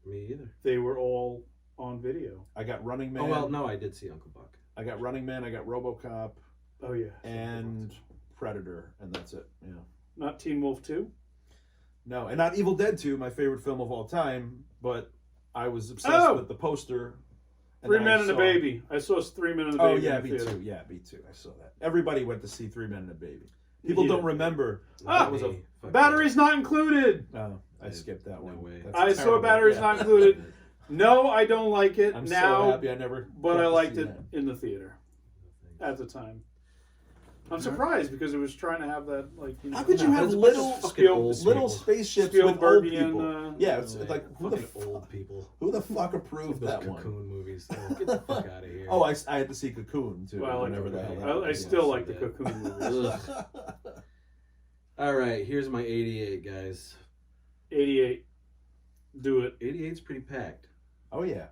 Speaker 3: Me either.
Speaker 2: They were all on video.
Speaker 1: I got Running Man.
Speaker 3: Oh well, no, I did see Uncle Buck.
Speaker 1: I got Running Man. I got RoboCop.
Speaker 2: Oh yeah.
Speaker 1: And Predator, and that's it. Yeah.
Speaker 2: Not Teen Wolf 2.
Speaker 1: No, and not Evil Dead 2, my favorite film of all time. But I was obsessed with the poster.
Speaker 2: Three Men and a Baby. I saw 3 Men and a Baby.
Speaker 1: Oh yeah, me too. Yeah, me too. I saw that. Everybody went to see 3 Men and a Baby. People don't remember. That was
Speaker 2: Batteries not included.
Speaker 1: Oh, I skipped that one.
Speaker 3: No way.
Speaker 2: I saw Batteries not included. No, I don't like it
Speaker 1: I'm
Speaker 2: now.
Speaker 1: so happy I never.
Speaker 2: But I liked it in the theater at the time. I'm surprised because it was trying to have that
Speaker 1: How could you have little spaceships with old people? Yeah, it's like
Speaker 3: old people.
Speaker 1: Who the fuck approved that one?
Speaker 3: Cocoon movies. Get the fuck out of here.
Speaker 1: Oh, I had to see Cocoon too.
Speaker 2: Well,
Speaker 1: whenever the hell
Speaker 2: I still like the Cocoon movies.
Speaker 3: All right, here's my 88, guys.
Speaker 2: 88. Do it.
Speaker 3: 88's pretty packed.
Speaker 1: Oh yeah.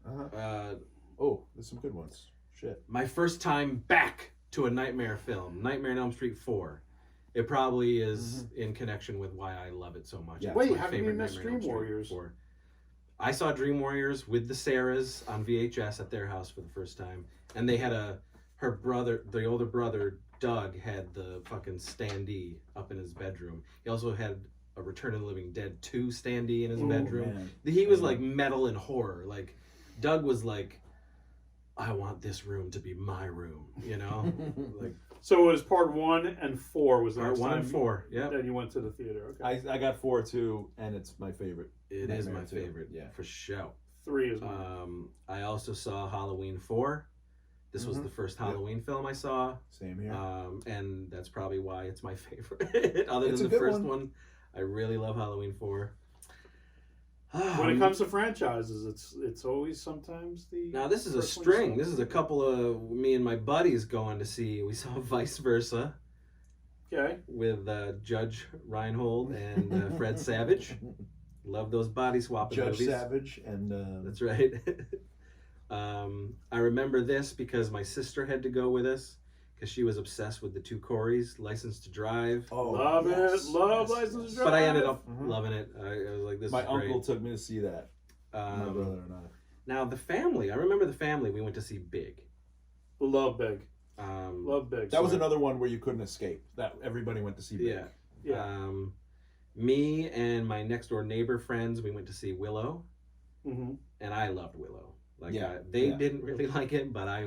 Speaker 1: There's some good ones. Shit.
Speaker 3: My first time back to a Nightmare film, Nightmare on Elm Street 4. It probably is in connection with why I love it so much.
Speaker 1: Yeah.
Speaker 2: Wait, how did you miss Dream Warriors?
Speaker 3: I saw Dream Warriors with the Sarahs on VHS at their house for the first time, and they had the older brother Doug had the fucking standee up in his bedroom. He also had a Return of the Living Dead 2 standee in his bedroom. Man. He was like metal and horror. Like Doug was like, I want this room to be my room, you know? Like,
Speaker 2: so it was part 1 and 4 was the
Speaker 3: part 1 and 4, yeah.
Speaker 2: Then you went to the theater, okay.
Speaker 1: I got 4 too, and it's my favorite.
Speaker 3: It is my favorite, yeah. For sure.
Speaker 2: 3 is mine.
Speaker 3: I also saw Halloween 4. This was the first Halloween film I saw.
Speaker 1: Same here.
Speaker 3: And that's probably why it's my favorite. Other than the first one, I really love Halloween 4.
Speaker 2: When it comes to franchises, it's always sometimes the...
Speaker 3: Now, this is a string. This is a couple of me and my buddies going to see. We saw Vice Versa.
Speaker 2: Okay.
Speaker 3: with Judge Reinhold and Fred Savage. Love those body swapping
Speaker 1: Judge
Speaker 3: movies.
Speaker 1: Savage and
Speaker 3: That's right. I remember this because my sister had to go with us because she was obsessed with the two Coreys, License to Drive.
Speaker 1: oh,
Speaker 2: Love
Speaker 1: yes,
Speaker 2: it. Love
Speaker 1: yes,
Speaker 2: License to
Speaker 1: yes.
Speaker 2: Drive.
Speaker 3: But I ended up
Speaker 1: Mhm.
Speaker 3: loving it. I was like, this
Speaker 1: My
Speaker 3: is great.
Speaker 1: uncle took me to see that. My brother and I.
Speaker 3: Now, the family, I remember the family, we went to see Big.
Speaker 2: Love Big.
Speaker 3: Um,
Speaker 2: Love Big.
Speaker 1: That was another one where you couldn't escape. That everybody went to see. Big.
Speaker 3: Yeah.
Speaker 2: Yeah.
Speaker 3: Me and my next door neighbor friends, we went to see Willow,
Speaker 2: Mm-hmm.
Speaker 3: and I loved Willow. Like,
Speaker 1: Yeah,
Speaker 3: they
Speaker 1: yeah.
Speaker 3: didn't really like it, but I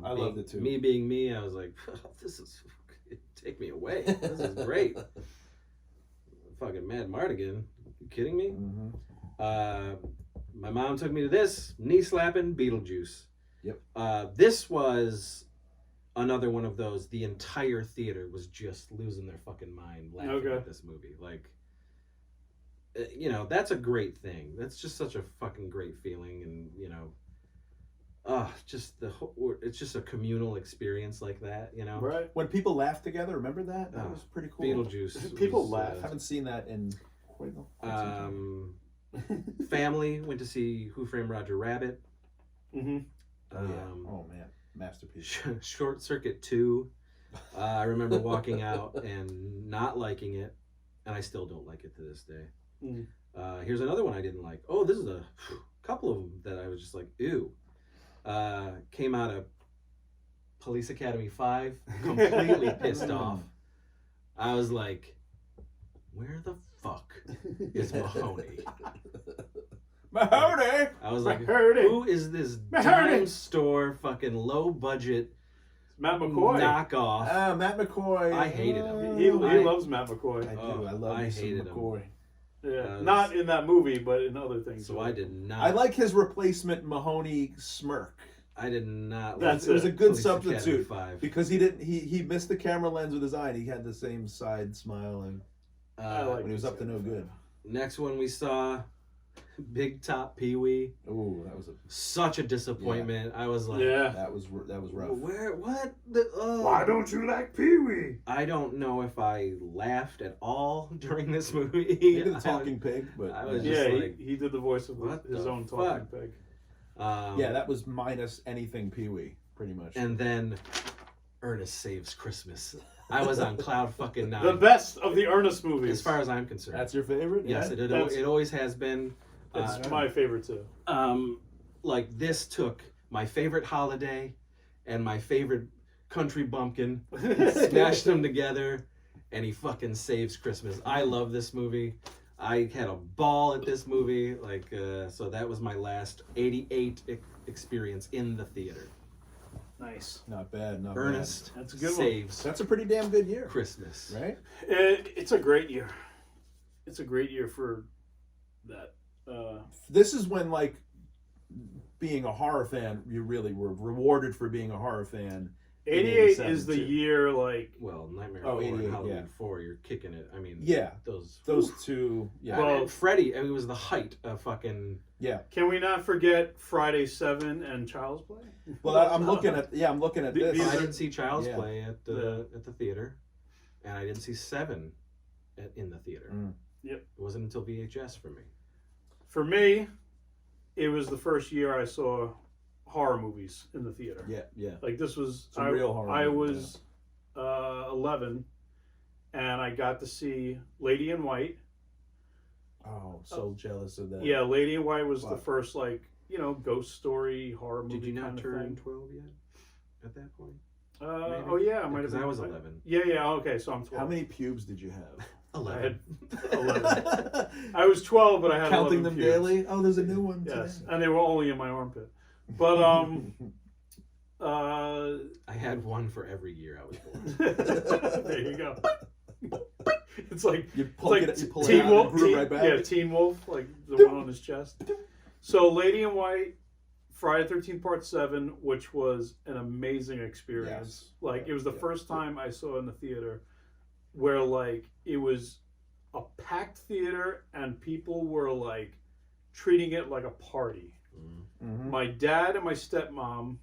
Speaker 1: loved it too.
Speaker 3: Me being me, I was like, this is, take me away. This is great. Fucking Mad Mardigan. You kidding me?
Speaker 1: Mm-hmm.
Speaker 3: My mom took me to this, knee slapping Beetlejuice.
Speaker 1: Yep.
Speaker 3: This was another one of those, the entire theater was just losing their fucking mind laughing at this movie. Like, that's a great thing. That's just such a fucking great feeling. And, just it's just a communal experience like that,
Speaker 2: Right.
Speaker 1: When people laugh together, remember that? That was pretty cool.
Speaker 3: Beetlejuice.
Speaker 2: People
Speaker 3: was,
Speaker 2: laugh.
Speaker 1: Haven't seen that in quite some time.
Speaker 3: Family went to see Who Framed Roger Rabbit.
Speaker 2: Mm-hmm.
Speaker 1: Oh, yeah. Oh man, masterpiece.
Speaker 3: Short Circuit 2. I remember walking out and not liking it, and I still don't like it to this day.
Speaker 2: Mm.
Speaker 3: Here's another one I didn't like. Oh, this is a couple of them that I was just like, ew. Came out of Police Academy 5, completely pissed off. I was like, where the fuck is Mahoney?
Speaker 1: Mahoney!
Speaker 3: I was like,
Speaker 2: Mahoney!
Speaker 3: who is this dime store fucking low budget
Speaker 2: Matt McCoy.
Speaker 3: knockoff?
Speaker 1: Matt McCoy.
Speaker 3: I hated him.
Speaker 2: He loves Matt McCoy.
Speaker 1: I do. I love
Speaker 3: I
Speaker 1: me some
Speaker 3: hated him.
Speaker 1: McCoy.
Speaker 2: Yeah. Not in that movie, but in other things.
Speaker 3: So I did not.
Speaker 1: I like his replacement Mahoney smirk.
Speaker 3: I did not.
Speaker 2: That's
Speaker 1: It was a good
Speaker 3: Police Academy
Speaker 1: substitute
Speaker 3: 5.
Speaker 1: because he didn't. He missed the camera lens with his eye. And he had the same side smile, and when he was up to no good.
Speaker 3: Next one we saw, Big Top Pee Wee.
Speaker 1: Oh, that was
Speaker 3: Such a disappointment. I was like,
Speaker 1: that was rough.
Speaker 3: What?
Speaker 2: Why don't you like Pee Wee?
Speaker 3: I don't know if I laughed at all during this movie.
Speaker 1: Maybe the talking pig, but
Speaker 3: I was
Speaker 2: Yeah,
Speaker 3: just like,
Speaker 2: he did the voice of
Speaker 3: what
Speaker 2: his
Speaker 3: the
Speaker 2: own
Speaker 3: fuck?
Speaker 2: talking pig.
Speaker 1: yeah, that was minus anything Pee Wee, pretty much.
Speaker 3: And then Ernest Saves Christmas. I was on cloud fucking 9.
Speaker 2: The best of the Ernest movies.
Speaker 3: As far as I'm concerned.
Speaker 1: That's your favorite?
Speaker 3: Yes,
Speaker 1: Yeah.
Speaker 3: it always has been.
Speaker 2: It's my favorite too.
Speaker 3: Like this took my favorite holiday and my favorite country bumpkin, smashed them together, and he fucking saves Christmas. I love this movie. I had a ball at this movie. Like, so that was my last 88 experience in the theater.
Speaker 2: Nice.
Speaker 1: Not bad. Not
Speaker 3: Ernest
Speaker 2: That's a good one.
Speaker 3: saves
Speaker 1: bad. That's a pretty damn good year,
Speaker 3: Christmas.
Speaker 1: right?
Speaker 2: It's a great year. It's a great year for that.
Speaker 1: This is when, like, being a horror fan, you really were rewarded for being a horror fan.
Speaker 2: 88 is the year, like...
Speaker 3: Well, Nightmare
Speaker 1: Oh,
Speaker 3: 4 and
Speaker 1: 88,
Speaker 3: Halloween
Speaker 1: yeah.
Speaker 3: 4, you're kicking it. I mean,
Speaker 1: Yeah.
Speaker 3: those
Speaker 1: two. Yeah.
Speaker 2: Well-
Speaker 3: I mean, Freddy, I mean, it was the height of fucking...
Speaker 1: Yeah.
Speaker 2: Can we not forget Friday 7 and Child's Play?
Speaker 1: Well, I'm looking at this.
Speaker 2: These
Speaker 3: I
Speaker 2: are-
Speaker 3: didn't see Child's
Speaker 1: Yeah.
Speaker 3: Play at the theater, and I didn't see 7 in the theater.
Speaker 1: Mm.
Speaker 2: Yep.
Speaker 3: It wasn't until VHS for me.
Speaker 2: For me, it was the first year I saw horror movies in the theater.
Speaker 1: Yeah.
Speaker 2: Like this was
Speaker 1: Some real horror
Speaker 2: I
Speaker 1: movies,
Speaker 2: was 11, and I got to see Lady in White.
Speaker 1: Oh, so jealous of that.
Speaker 2: Yeah, Lady in White was the
Speaker 1: Fuck.
Speaker 2: first ghost story horror movie.
Speaker 3: Did you not
Speaker 2: kind of
Speaker 3: turn
Speaker 2: thing.
Speaker 3: 12 yet at that point?
Speaker 2: Oh
Speaker 3: Maybe?
Speaker 2: yeah, I might have
Speaker 3: Because
Speaker 2: been.
Speaker 3: I was 11.
Speaker 2: Yeah. Okay, so I'm 12.
Speaker 1: How many pubes did you have?
Speaker 3: 11.
Speaker 2: I had 11. I was 12, but I had
Speaker 1: Counting
Speaker 2: 11
Speaker 1: them
Speaker 2: pubes.
Speaker 1: daily. Oh, there's a new one.
Speaker 2: Yes,
Speaker 1: today.
Speaker 2: and they were only in my armpit. But
Speaker 3: I had one for every year I was born.
Speaker 2: there you go. It's like
Speaker 1: You
Speaker 2: it's
Speaker 1: pull
Speaker 2: like
Speaker 1: it, you pull
Speaker 2: Teen
Speaker 1: it out
Speaker 2: Wolf.
Speaker 1: and grew right back.
Speaker 2: Yeah, Teen Wolf, like the one on his chest. So Lady in White, Friday 13th Part 7, which was an amazing experience.
Speaker 1: Yes.
Speaker 2: Like it was the
Speaker 1: Yeah.
Speaker 2: first time I saw in the theater where like it was a packed theater and people were like treating it like a party.
Speaker 1: Mhm.
Speaker 2: My dad and my stepmom,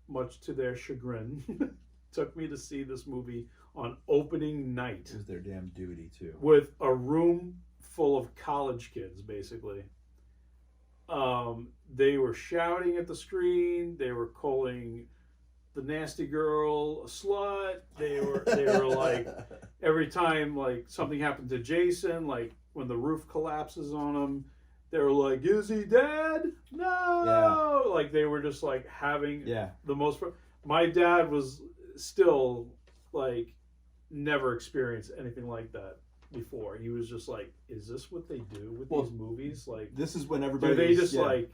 Speaker 2: much to their chagrin, took me to see this movie on opening night.
Speaker 1: It was their damn duty too.
Speaker 2: With a room full of college kids, basically. They were shouting at the screen. They were calling the nasty girl a slut. They were like, every time like something happened to Jason, like when the roof collapses on him, they were like, "Is he dead? No!" Yeah. Like they were just like having the most. My dad was still like never experienced anything like that before. He was just like, "Is this what they do with these movies? Like
Speaker 1: this is when everybody
Speaker 2: do they just like."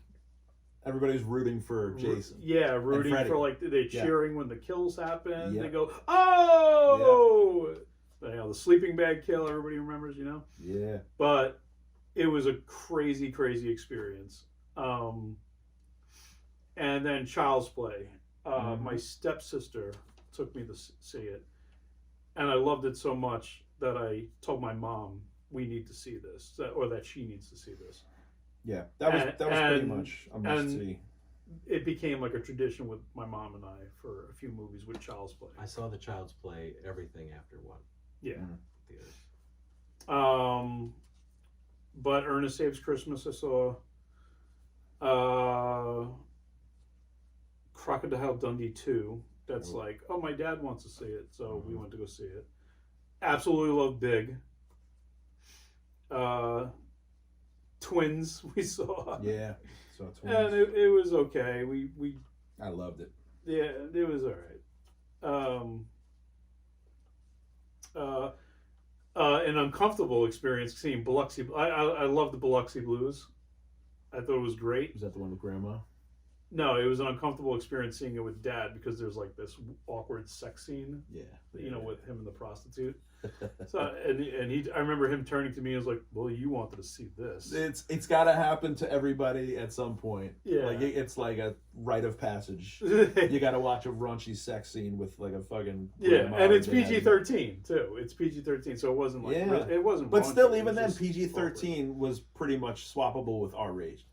Speaker 1: Everybody's rooting for Jason.
Speaker 2: Yeah, rooting for like they cheering when the kills happen.
Speaker 1: Yeah.
Speaker 2: They go, "Oh!" Yeah. You know, the sleeping bag kill. Everybody remembers, you know.
Speaker 1: Yeah.
Speaker 2: But it was a crazy, crazy experience. And then Child's Play. My stepsister took me to see it, and I loved it so much that I told my mom we need to see this, or that she needs to see this.
Speaker 1: Yeah, that was pretty much a must see.
Speaker 2: It became like a tradition with my mom and I for a few movies with Child's Play.
Speaker 3: I saw the Child's Play everything after one.
Speaker 2: Yeah.
Speaker 3: Theaters.
Speaker 2: But Ernest Saves Christmas I saw. Crocodile Dundee 2. That's like, oh, my dad wants to see it, so we went to go see it. Absolutely love Big. Twins we saw.
Speaker 1: Yeah, saw Twins.
Speaker 2: And it was okay. We
Speaker 1: I loved it.
Speaker 2: Yeah, it was all right. An uncomfortable experience seeing Biloxi. I love the Biloxi Blues. I thought it was great.
Speaker 1: Was that the one with Grandma?
Speaker 2: No, it was an uncomfortable experience seeing it with Dad because there's like this awkward sex scene.
Speaker 1: Yeah.
Speaker 2: You know, with him and the prostitute. So I remember him turning to me and was like, "Well, you wanted to see this."
Speaker 1: It's got to happen to everybody at some point.
Speaker 2: Yeah.
Speaker 1: Like it's like a rite of passage. You got to watch a raunchy sex scene with like a fucking
Speaker 2: and it's PG-13 too. It's PG-13, so it wasn't like it wasn't.
Speaker 1: But
Speaker 2: raunchy.
Speaker 1: still, even then, PG-13 was pretty much swappable with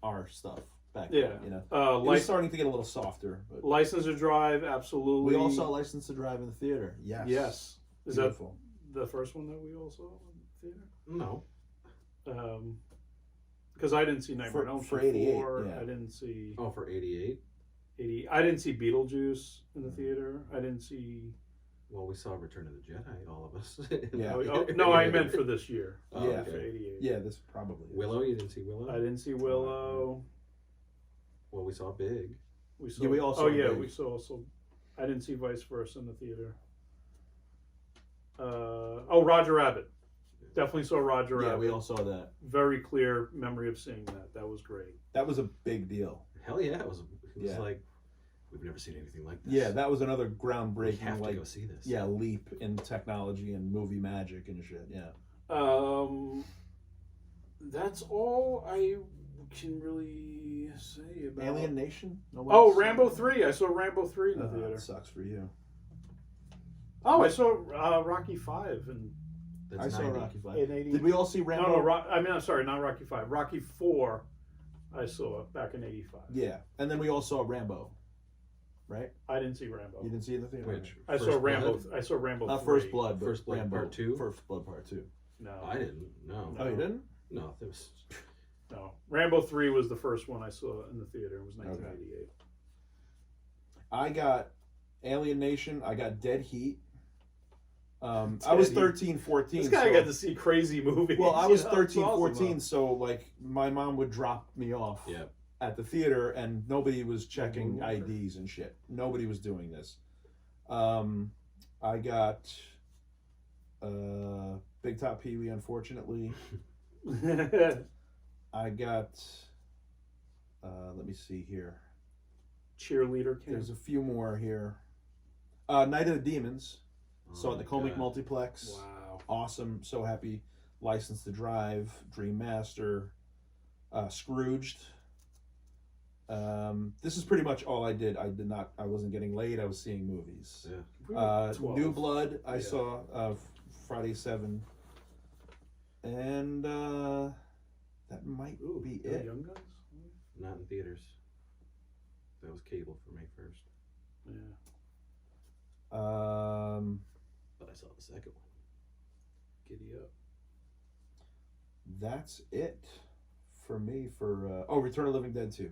Speaker 1: R stuff back then. You know, it was starting to get a little softer. But
Speaker 2: License to Drive, absolutely.
Speaker 1: We all saw License to Drive in the theater. Yes.
Speaker 2: Yes. Is
Speaker 1: beautiful.
Speaker 2: That the first one that we all saw in the theater?
Speaker 3: No.
Speaker 2: Because I didn't see Nightmare on Elm Street
Speaker 1: for 88.
Speaker 2: I didn't see.
Speaker 3: Oh, for 88.
Speaker 2: 80. I didn't see Beetlejuice in the theater. I didn't see.
Speaker 3: Well, we saw Return of the Jedi, all of us.
Speaker 1: Yeah.
Speaker 2: No, I meant for this year.
Speaker 1: Yeah.
Speaker 2: For 88.
Speaker 1: Yeah, this probably is.
Speaker 3: Willow, you didn't see Willow?
Speaker 2: I didn't see Willow.
Speaker 3: Well, we saw Big.
Speaker 2: We saw.
Speaker 1: We all saw. Big.
Speaker 2: We saw also. I didn't see Vice Versa in the theater. Roger Rabbit. Definitely saw Roger Rabbit.
Speaker 1: Yeah, we all saw that.
Speaker 2: Very clear memory of seeing that. That was great.
Speaker 1: That was a big deal.
Speaker 3: Hell yeah, it was like, we've never seen anything like this.
Speaker 1: Yeah, that was another groundbreaking.
Speaker 3: We have to go see this.
Speaker 1: Yeah, leap in technology and movie magic and shit. Yeah.
Speaker 2: That's all I can really say about
Speaker 1: Alien Nation.
Speaker 2: Rambo 3. I saw Rambo 3 in the theater.
Speaker 1: That sucks for you.
Speaker 2: Oh, I saw Rocky 5 and.
Speaker 1: I saw Rocky 5.
Speaker 2: In 80.
Speaker 1: Did we all see Rambo?
Speaker 2: No, I'm sorry, not Rocky 5. Rocky 4, I saw back in 85.
Speaker 1: Yeah, and then we all saw Rambo, right?
Speaker 2: I didn't see Rambo.
Speaker 1: You didn't see it in the theater?
Speaker 3: Which?
Speaker 2: I saw Rambo 3.
Speaker 1: Not First Blood, but
Speaker 3: First Blood
Speaker 1: Rambo,
Speaker 3: Part 2?
Speaker 1: First Blood Part 2.
Speaker 2: No.
Speaker 3: I didn't. No.
Speaker 1: Oh, you didn't?
Speaker 3: No, there was...
Speaker 2: No. Rambo 3 was the first one I saw in the theater. It was 1988.
Speaker 1: Okay. I got Alien Nation. I got Dead Heat. I was 13, 14.
Speaker 2: This guy got to see crazy movies.
Speaker 1: Well, I was 13,
Speaker 2: awesome,
Speaker 1: 14, so like my mom would drop me off at the theater and nobody was checking IDs and shit. Nobody was doing this. I got Big Top Pee Wee, unfortunately. I got, let me see here.
Speaker 2: Cheerleader Camp.
Speaker 1: There's a few more here. Night of the Demons. Saw at the Comic Multiplex.
Speaker 2: Wow.
Speaker 1: Awesome. So happy. License to Drive. Dream Master. Scrooged. This is pretty much all I did. I wasn't getting laid. I was seeing movies.
Speaker 3: Yeah.
Speaker 1: New Blood. I saw Friday 7. And that might be it.
Speaker 2: Young Guns?
Speaker 3: Not in theaters. That was cable for me first.
Speaker 2: Yeah.
Speaker 3: But I saw the second one.
Speaker 2: Giddy up.
Speaker 1: That's it for me for Return of the Living Dead 2.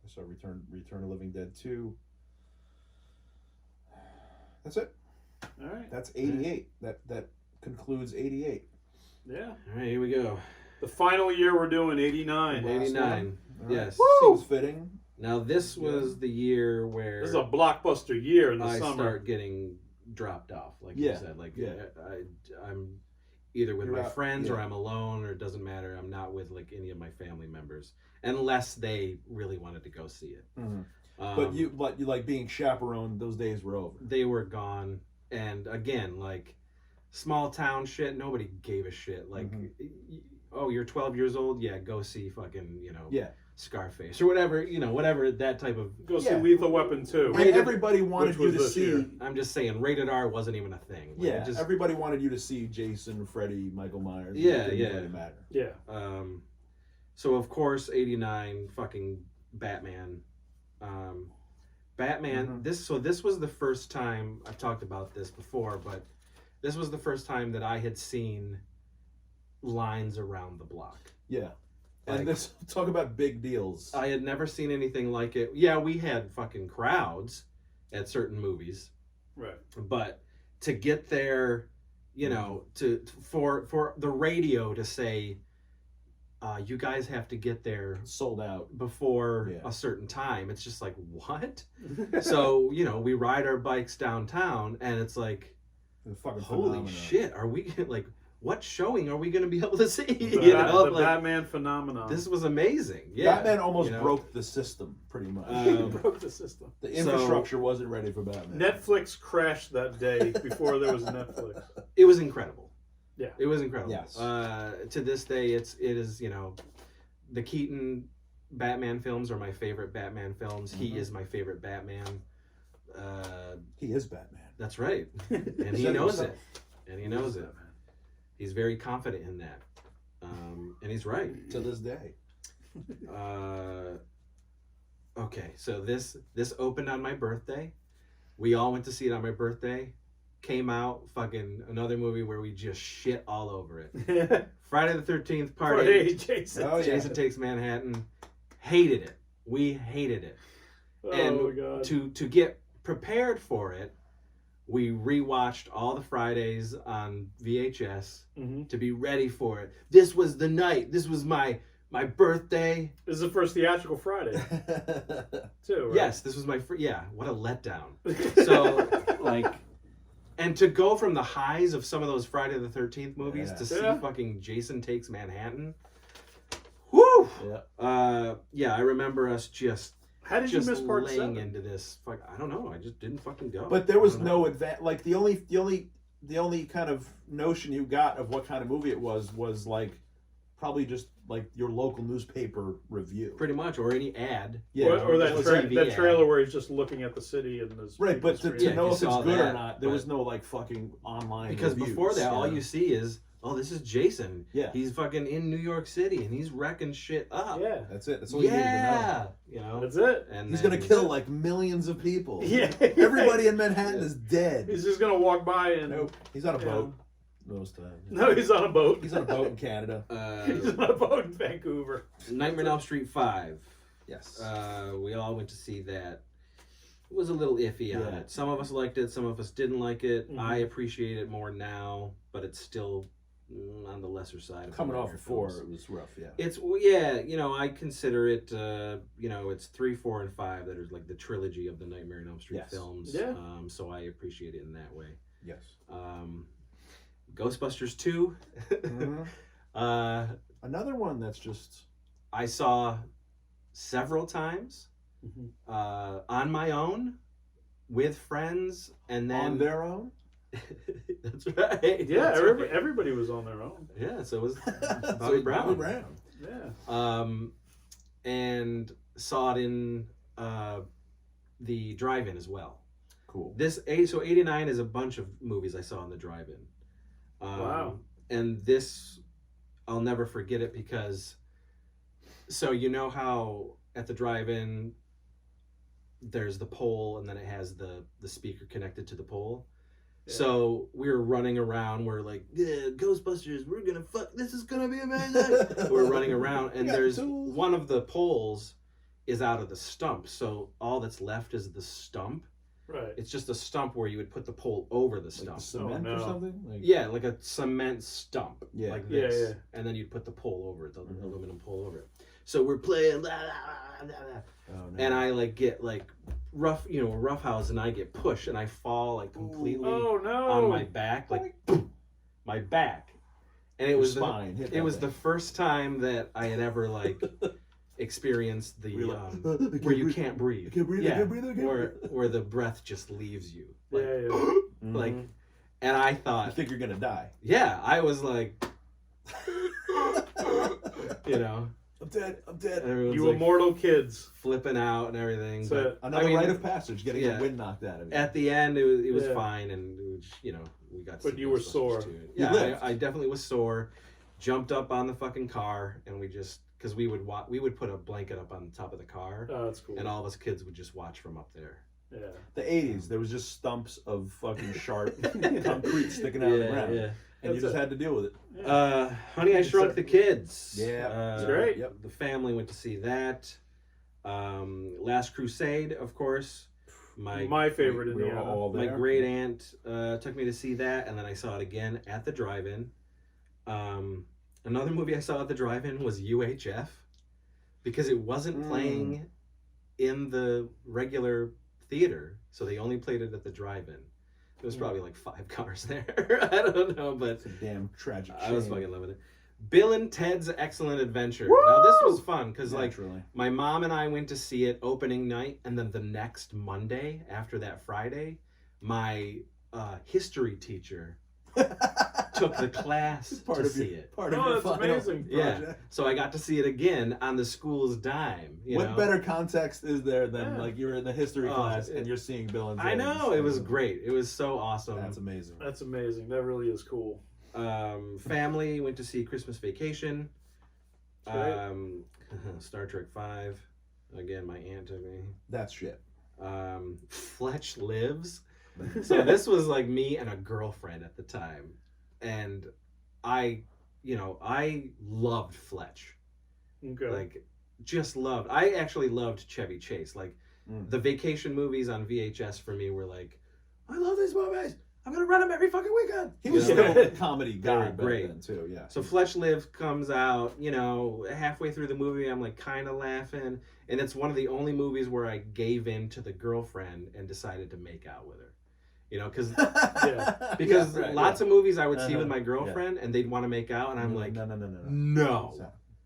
Speaker 1: I saw Return of the Living Dead 2. That's it.
Speaker 2: All right.
Speaker 1: That's 88. That concludes 88.
Speaker 2: Yeah.
Speaker 3: All right, here we go.
Speaker 2: The final year we're doing 89.
Speaker 3: 89.
Speaker 1: Right.
Speaker 3: Yes.
Speaker 1: Seems fitting.
Speaker 3: Now this was the year where
Speaker 2: This is a blockbuster year in the
Speaker 3: I
Speaker 2: summer.
Speaker 3: start getting dropped off, like you said. Like I'm either with
Speaker 1: You're
Speaker 3: my
Speaker 1: out,
Speaker 3: friends or I'm alone, or it doesn't matter. I'm not with like any of my family members unless they really wanted to go see it.
Speaker 1: Mm-hmm. But you like being chaperoned. Those days were over.
Speaker 3: They were gone, and again, like small town shit. Nobody gave a shit. Like, oh, you're 12 years old. Yeah, go see fucking Scarface or whatever. Whatever that type of.
Speaker 2: Go see Lethal Weapon 2.
Speaker 1: And everybody wanted you to see.
Speaker 2: Year.
Speaker 3: I'm just saying, rated R wasn't even a thing. Like,
Speaker 1: everybody wanted you to see Jason, Freddy, Michael Myers.
Speaker 3: Yeah,
Speaker 1: it didn't really matter.
Speaker 2: Yeah.
Speaker 3: So of course, 89, fucking Batman. Batman. This was the first time I've talked about this before, but this was the first time that I had seen lines around the block.
Speaker 1: Yeah. And this, talk about big deals.
Speaker 3: I had never seen anything like it. Yeah, we had fucking crowds at certain movies.
Speaker 2: Right.
Speaker 3: But to get there, for the radio to say, you guys have to get there
Speaker 1: sold out
Speaker 3: before a certain time. It's just like, what? So, we ride our bikes downtown and it's like, holy shit, are we like, what showing are we going to be able to see?
Speaker 2: The Batman phenomenon.
Speaker 3: This was amazing. Yeah,
Speaker 1: Batman almost broke the system, pretty much.
Speaker 2: Broke the system.
Speaker 1: The infrastructure wasn't ready for Batman.
Speaker 2: Netflix crashed that day before there was Netflix.
Speaker 3: It was incredible.
Speaker 2: Yeah,
Speaker 3: it was incredible.
Speaker 1: Yes.
Speaker 3: To this day, it is the Keaton Batman films are my favorite Batman films. He is my favorite Batman.
Speaker 1: He is Batman.
Speaker 3: That's right, and he knows it. And he knows it. He's very confident in that, and he's right
Speaker 1: to this day.
Speaker 3: Okay, so this opened on my birthday. We all went to see it on my birthday. Came out, fucking another movie where we just shit all over it. Friday the 13th party.
Speaker 2: Jason.
Speaker 3: Jason Takes Manhattan. Hated it. We hated it. And
Speaker 2: my God.
Speaker 3: To get prepared for it, we rewatched all the Fridays on VHS to be ready for it. This was the night. This was my birthday.
Speaker 2: This is the first theatrical Friday, too, right?
Speaker 3: Yes, this was my what a letdown. So, like, and to go from the highs of some of those Friday the 13th movies to see fucking Jason Takes Manhattan. Woo! Yeah. I remember us just...
Speaker 2: How did you miss part
Speaker 3: laying
Speaker 2: 7?
Speaker 3: into this? I don't know. I just didn't fucking go.
Speaker 1: But there was no advance. Like the only kind of notion you got of what kind of movie it was like probably just like your local newspaper review,
Speaker 3: pretty much, or any ad.
Speaker 2: Yeah, or that trailer where he's just looking at the city and there's
Speaker 1: right. But to know if it's good or not, there was no like fucking online.
Speaker 3: Because
Speaker 1: reviews,
Speaker 3: before that, all you see is, oh, this is Jason.
Speaker 1: Yeah,
Speaker 3: he's fucking in New York City and he's wrecking shit up.
Speaker 2: Yeah,
Speaker 1: that's it. That's all you needed to
Speaker 3: know.
Speaker 2: That's it.
Speaker 1: And he's gonna kill like millions of people.
Speaker 2: Yeah,
Speaker 1: everybody in Manhattan is dead.
Speaker 2: He's just gonna walk by and
Speaker 1: nope. He's on a boat. Most times.
Speaker 2: No, he's on a boat.
Speaker 1: He's on a boat in Canada.
Speaker 2: He's on a boat in Vancouver.
Speaker 3: Nightmare on Elm Street 5.
Speaker 1: Yes.
Speaker 3: We all went to see that. It was a little iffy on it. Some of us liked it. Some of us didn't like it. I appreciate it more now, but it's still on the lesser side.
Speaker 1: Coming off of 4, it was rough. Yeah.
Speaker 3: It's I consider it. It's 3, 4, and 5 that are like the trilogy of the Nightmare on Elm Street films.
Speaker 2: Yeah.
Speaker 3: So I appreciate it in that way.
Speaker 1: Yes.
Speaker 3: Ghostbusters 2.
Speaker 1: Another one that's just...
Speaker 3: I saw several times on my own, with friends, and then...
Speaker 1: On their own?
Speaker 3: That's right.
Speaker 2: Yeah,
Speaker 3: That's
Speaker 2: everybody was on their own.
Speaker 3: Yeah, so it was Bobby Brown.
Speaker 2: Yeah.
Speaker 3: And saw it in the drive-in as well.
Speaker 1: Cool.
Speaker 3: So 89 is a bunch of movies I saw in the drive-in.
Speaker 2: Wow.
Speaker 3: And this, I'll never forget it because, so you know how at the drive-in there's the pole and then it has the speaker connected to the pole? So we were running around. We're like, yeah, Ghostbusters. We're gonna fuck. This is gonna be amazing. We're running around, and there's one of the poles is out of the stump. So all that's left is the stump.
Speaker 2: Right.
Speaker 3: It's just a stump where you would put the pole over the stump.
Speaker 1: Like cement or something? Like...
Speaker 3: Yeah, like a cement stump.
Speaker 1: Yeah.
Speaker 3: Like this.
Speaker 2: Yeah.
Speaker 3: And then you'd put the pole over it, the aluminum pole over it. So we're playing, blah, blah, blah, blah.
Speaker 1: Oh, no.
Speaker 3: And I like get like roughhouse, and I get pushed, and I fall like completely on my back, like my back. And it was the first time that I had ever like experienced the where you can't breathe.
Speaker 1: I can't breathe.
Speaker 3: Where the breath just leaves you.
Speaker 2: Like,
Speaker 3: like, and I thought,
Speaker 1: you think you're gonna die?
Speaker 3: Yeah, I was like, you know.
Speaker 1: I'm dead.
Speaker 2: You like immortal kids
Speaker 3: flipping out and everything.
Speaker 2: So
Speaker 3: but
Speaker 1: another rite of passage, getting the wind knocked out of you.
Speaker 3: At the end, it was fine, and it was, you know, we got.
Speaker 2: But you were sore.
Speaker 3: Yeah, I definitely was sore. Jumped up on the fucking car, and we just because we would put a blanket up on the top of the car.
Speaker 2: Oh, that's cool.
Speaker 3: And all of us kids would just watch from up there.
Speaker 2: Yeah.
Speaker 1: The 80s, there was just stumps of fucking sharp concrete sticking out of the ground. Yeah. And you just had to deal with it.
Speaker 3: Honey, I Shrunk the Kids.
Speaker 1: Yeah.
Speaker 2: It's great.
Speaker 3: Yep. The family went to see that. Last Crusade, of course.
Speaker 2: My favorite in the
Speaker 1: all
Speaker 3: my great aunt took me to see that, and then I saw it again at the drive-in. Another movie I saw at the drive-in was UHF, because it wasn't playing in the regular theater, so they only played it at the drive-in. There was probably like 5 cars there. I don't know, but
Speaker 1: it's a damn tragic shame.
Speaker 3: I was fucking loving it. Bill and Ted's Excellent Adventure.
Speaker 2: Woo!
Speaker 3: Now this was fun because like
Speaker 1: Naturally.
Speaker 3: my mom and I went to see it opening night, and then the next Monday after that Friday, my history teacher took the class to see it.
Speaker 2: That's amazing.
Speaker 3: Yeah, so I got to see it again on the school's dime.
Speaker 1: What better context is there than like you're in the history class and you're seeing Bill and Ted?
Speaker 3: I know, it was great. It was so awesome.
Speaker 1: That's amazing.
Speaker 2: That's amazing. That really is cool.
Speaker 3: Family went to see Christmas Vacation. Star Trek 5. Again, my aunt took me.
Speaker 1: That's shit.
Speaker 3: Fletch Lives. So this was like me and a girlfriend at the time, and I loved Fletch.
Speaker 2: Okay.
Speaker 3: Like, just loved. I actually loved Chevy Chase. Like, the vacation movies on VHS for me were like, I love these movies. I'm gonna run them every fucking weekend.
Speaker 1: He was still a comedy guy
Speaker 3: great
Speaker 1: then too. Yeah.
Speaker 3: So Fletch Lives comes out. Halfway through the movie, I'm like kind of laughing, and it's one of the only movies where I gave in to the girlfriend and decided to make out with her. Because lots of movies I would see with my girlfriend and they'd want to make out, and I'm like, no.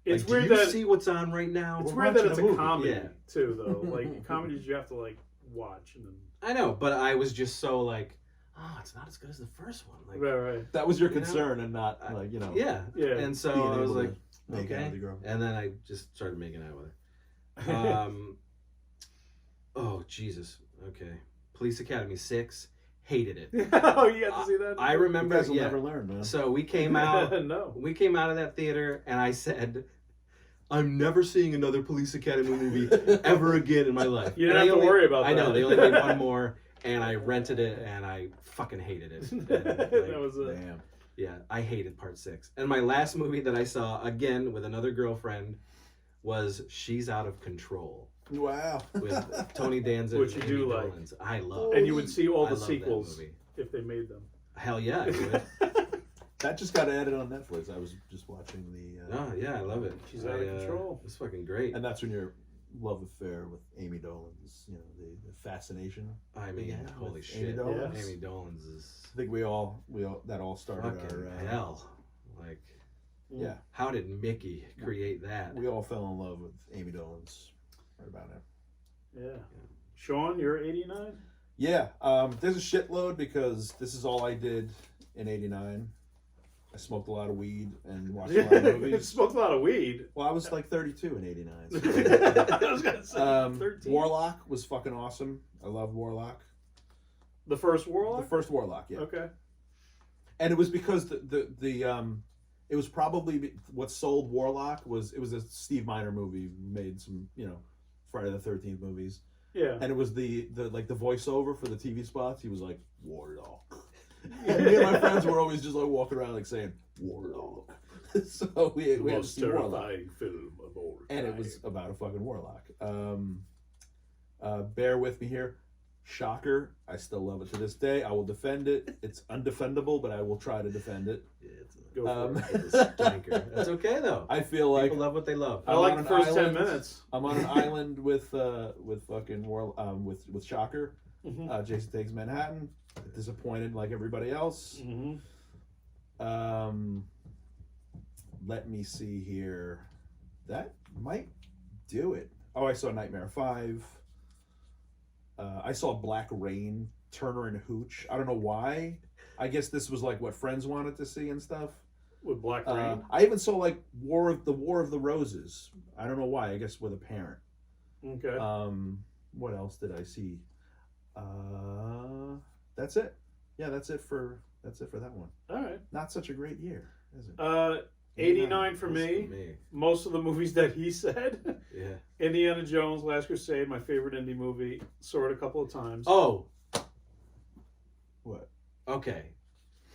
Speaker 2: It's
Speaker 3: like,
Speaker 2: weird
Speaker 3: do you
Speaker 2: that
Speaker 3: see what's on right now?
Speaker 2: It's weird that it's a comedy too, though. Like comedies, you have to like watch. And then...
Speaker 3: I know, but I was just so like, it's not as good as the first one. Like,
Speaker 2: right.
Speaker 1: That was your concern, and not like
Speaker 3: Yeah. And so I was like, okay.
Speaker 1: The
Speaker 3: and then I just started making out with her. Oh Jesus. Okay. Police Academy 6. Hated it.
Speaker 2: Oh, you got to see that?
Speaker 3: I remember.
Speaker 1: You guys will never learn, man.
Speaker 3: So we came out. We came out of that theater, and I said, "I'm never seeing another Police Academy movie ever again in my life."
Speaker 2: You didn't have to worry about that.
Speaker 3: I know they only made one more, and I rented it, and I fucking hated it. And, like,
Speaker 2: that was it.
Speaker 1: Damn.
Speaker 3: Yeah, I hated part 6. And my last movie that I saw again with another girlfriend was She's Out of Control.
Speaker 1: Wow.
Speaker 3: With Tony Danza.
Speaker 2: Which you do
Speaker 3: Amy
Speaker 2: like.
Speaker 3: Dolenz. I love.
Speaker 2: And you would see all the sequels if they made them.
Speaker 3: Hell yeah, I would.
Speaker 1: That just got added on Netflix. I was just watching the.
Speaker 3: Oh yeah, I love it.
Speaker 2: She's Out of Control.
Speaker 3: It's fucking great.
Speaker 1: And that's when your love affair with Amy Dolenz, the fascination.
Speaker 3: I mean, holy shit,
Speaker 1: Amy Dolenz.
Speaker 3: Amy Dolenz is.
Speaker 1: I think we all that all started
Speaker 3: fucking
Speaker 1: our
Speaker 3: hell. Like,
Speaker 1: yeah.
Speaker 3: How did Mickey create that?
Speaker 1: We all fell in love with Amy Dolenz. Right about it.
Speaker 2: Yeah. Sean, you're 89?
Speaker 1: Yeah. There's a shitload because this is all I did in 89. I smoked a lot of weed and watched a lot of movies.
Speaker 2: Smoked a lot of weed?
Speaker 1: Well, I was like 32 in 89.
Speaker 2: So. I was going to say 13.
Speaker 1: Warlock was fucking awesome. I love Warlock.
Speaker 2: The first Warlock?
Speaker 1: The first Warlock, yeah.
Speaker 2: Okay.
Speaker 1: And it was because it was probably what sold Warlock was it was a Steve Miner movie, made some, Friday the 13th movies.
Speaker 2: Yeah.
Speaker 1: And it was the voiceover for the TV spots. He was like, Warlock. And me and my friends were always just like walking around like saying Warlock. So we had to see Warlock.
Speaker 2: Film of all
Speaker 1: And it was about a fucking warlock. Bear with me here. Shocker. I still love it to this day. I will defend it. It's undefendable, but I will try to defend it.
Speaker 3: Yeah, it's
Speaker 2: Go for
Speaker 3: it's a stinker. That's okay though.
Speaker 1: I feel like
Speaker 3: People love what they love.
Speaker 2: I like
Speaker 1: on
Speaker 2: the
Speaker 1: an
Speaker 2: first 10
Speaker 1: island.
Speaker 2: minutes.
Speaker 1: I'm on an island with fucking with Shocker.
Speaker 2: Mm-hmm.
Speaker 1: Jason Takes Manhattan. Disappointed like everybody else.
Speaker 2: Mm-hmm.
Speaker 1: Let me see here. That might do it. Oh, I saw Nightmare 5. I saw Black Rain, Turner and Hooch. I don't know why. I guess this was like what friends wanted to see and stuff.
Speaker 2: With Black Rain.
Speaker 1: I even saw like War of the Roses. I don't know why. I guess with a parent.
Speaker 2: Okay.
Speaker 1: What else did I see? That's it. Yeah, that's it for that one.
Speaker 2: All right.
Speaker 1: Not such a great year, is it?
Speaker 2: 89 for me. Most of the movies that he said.
Speaker 3: Yeah.
Speaker 2: Indiana Jones, Last Crusade, my favorite indie movie. Saw it a couple of times.
Speaker 3: Oh.
Speaker 1: What?
Speaker 3: Okay.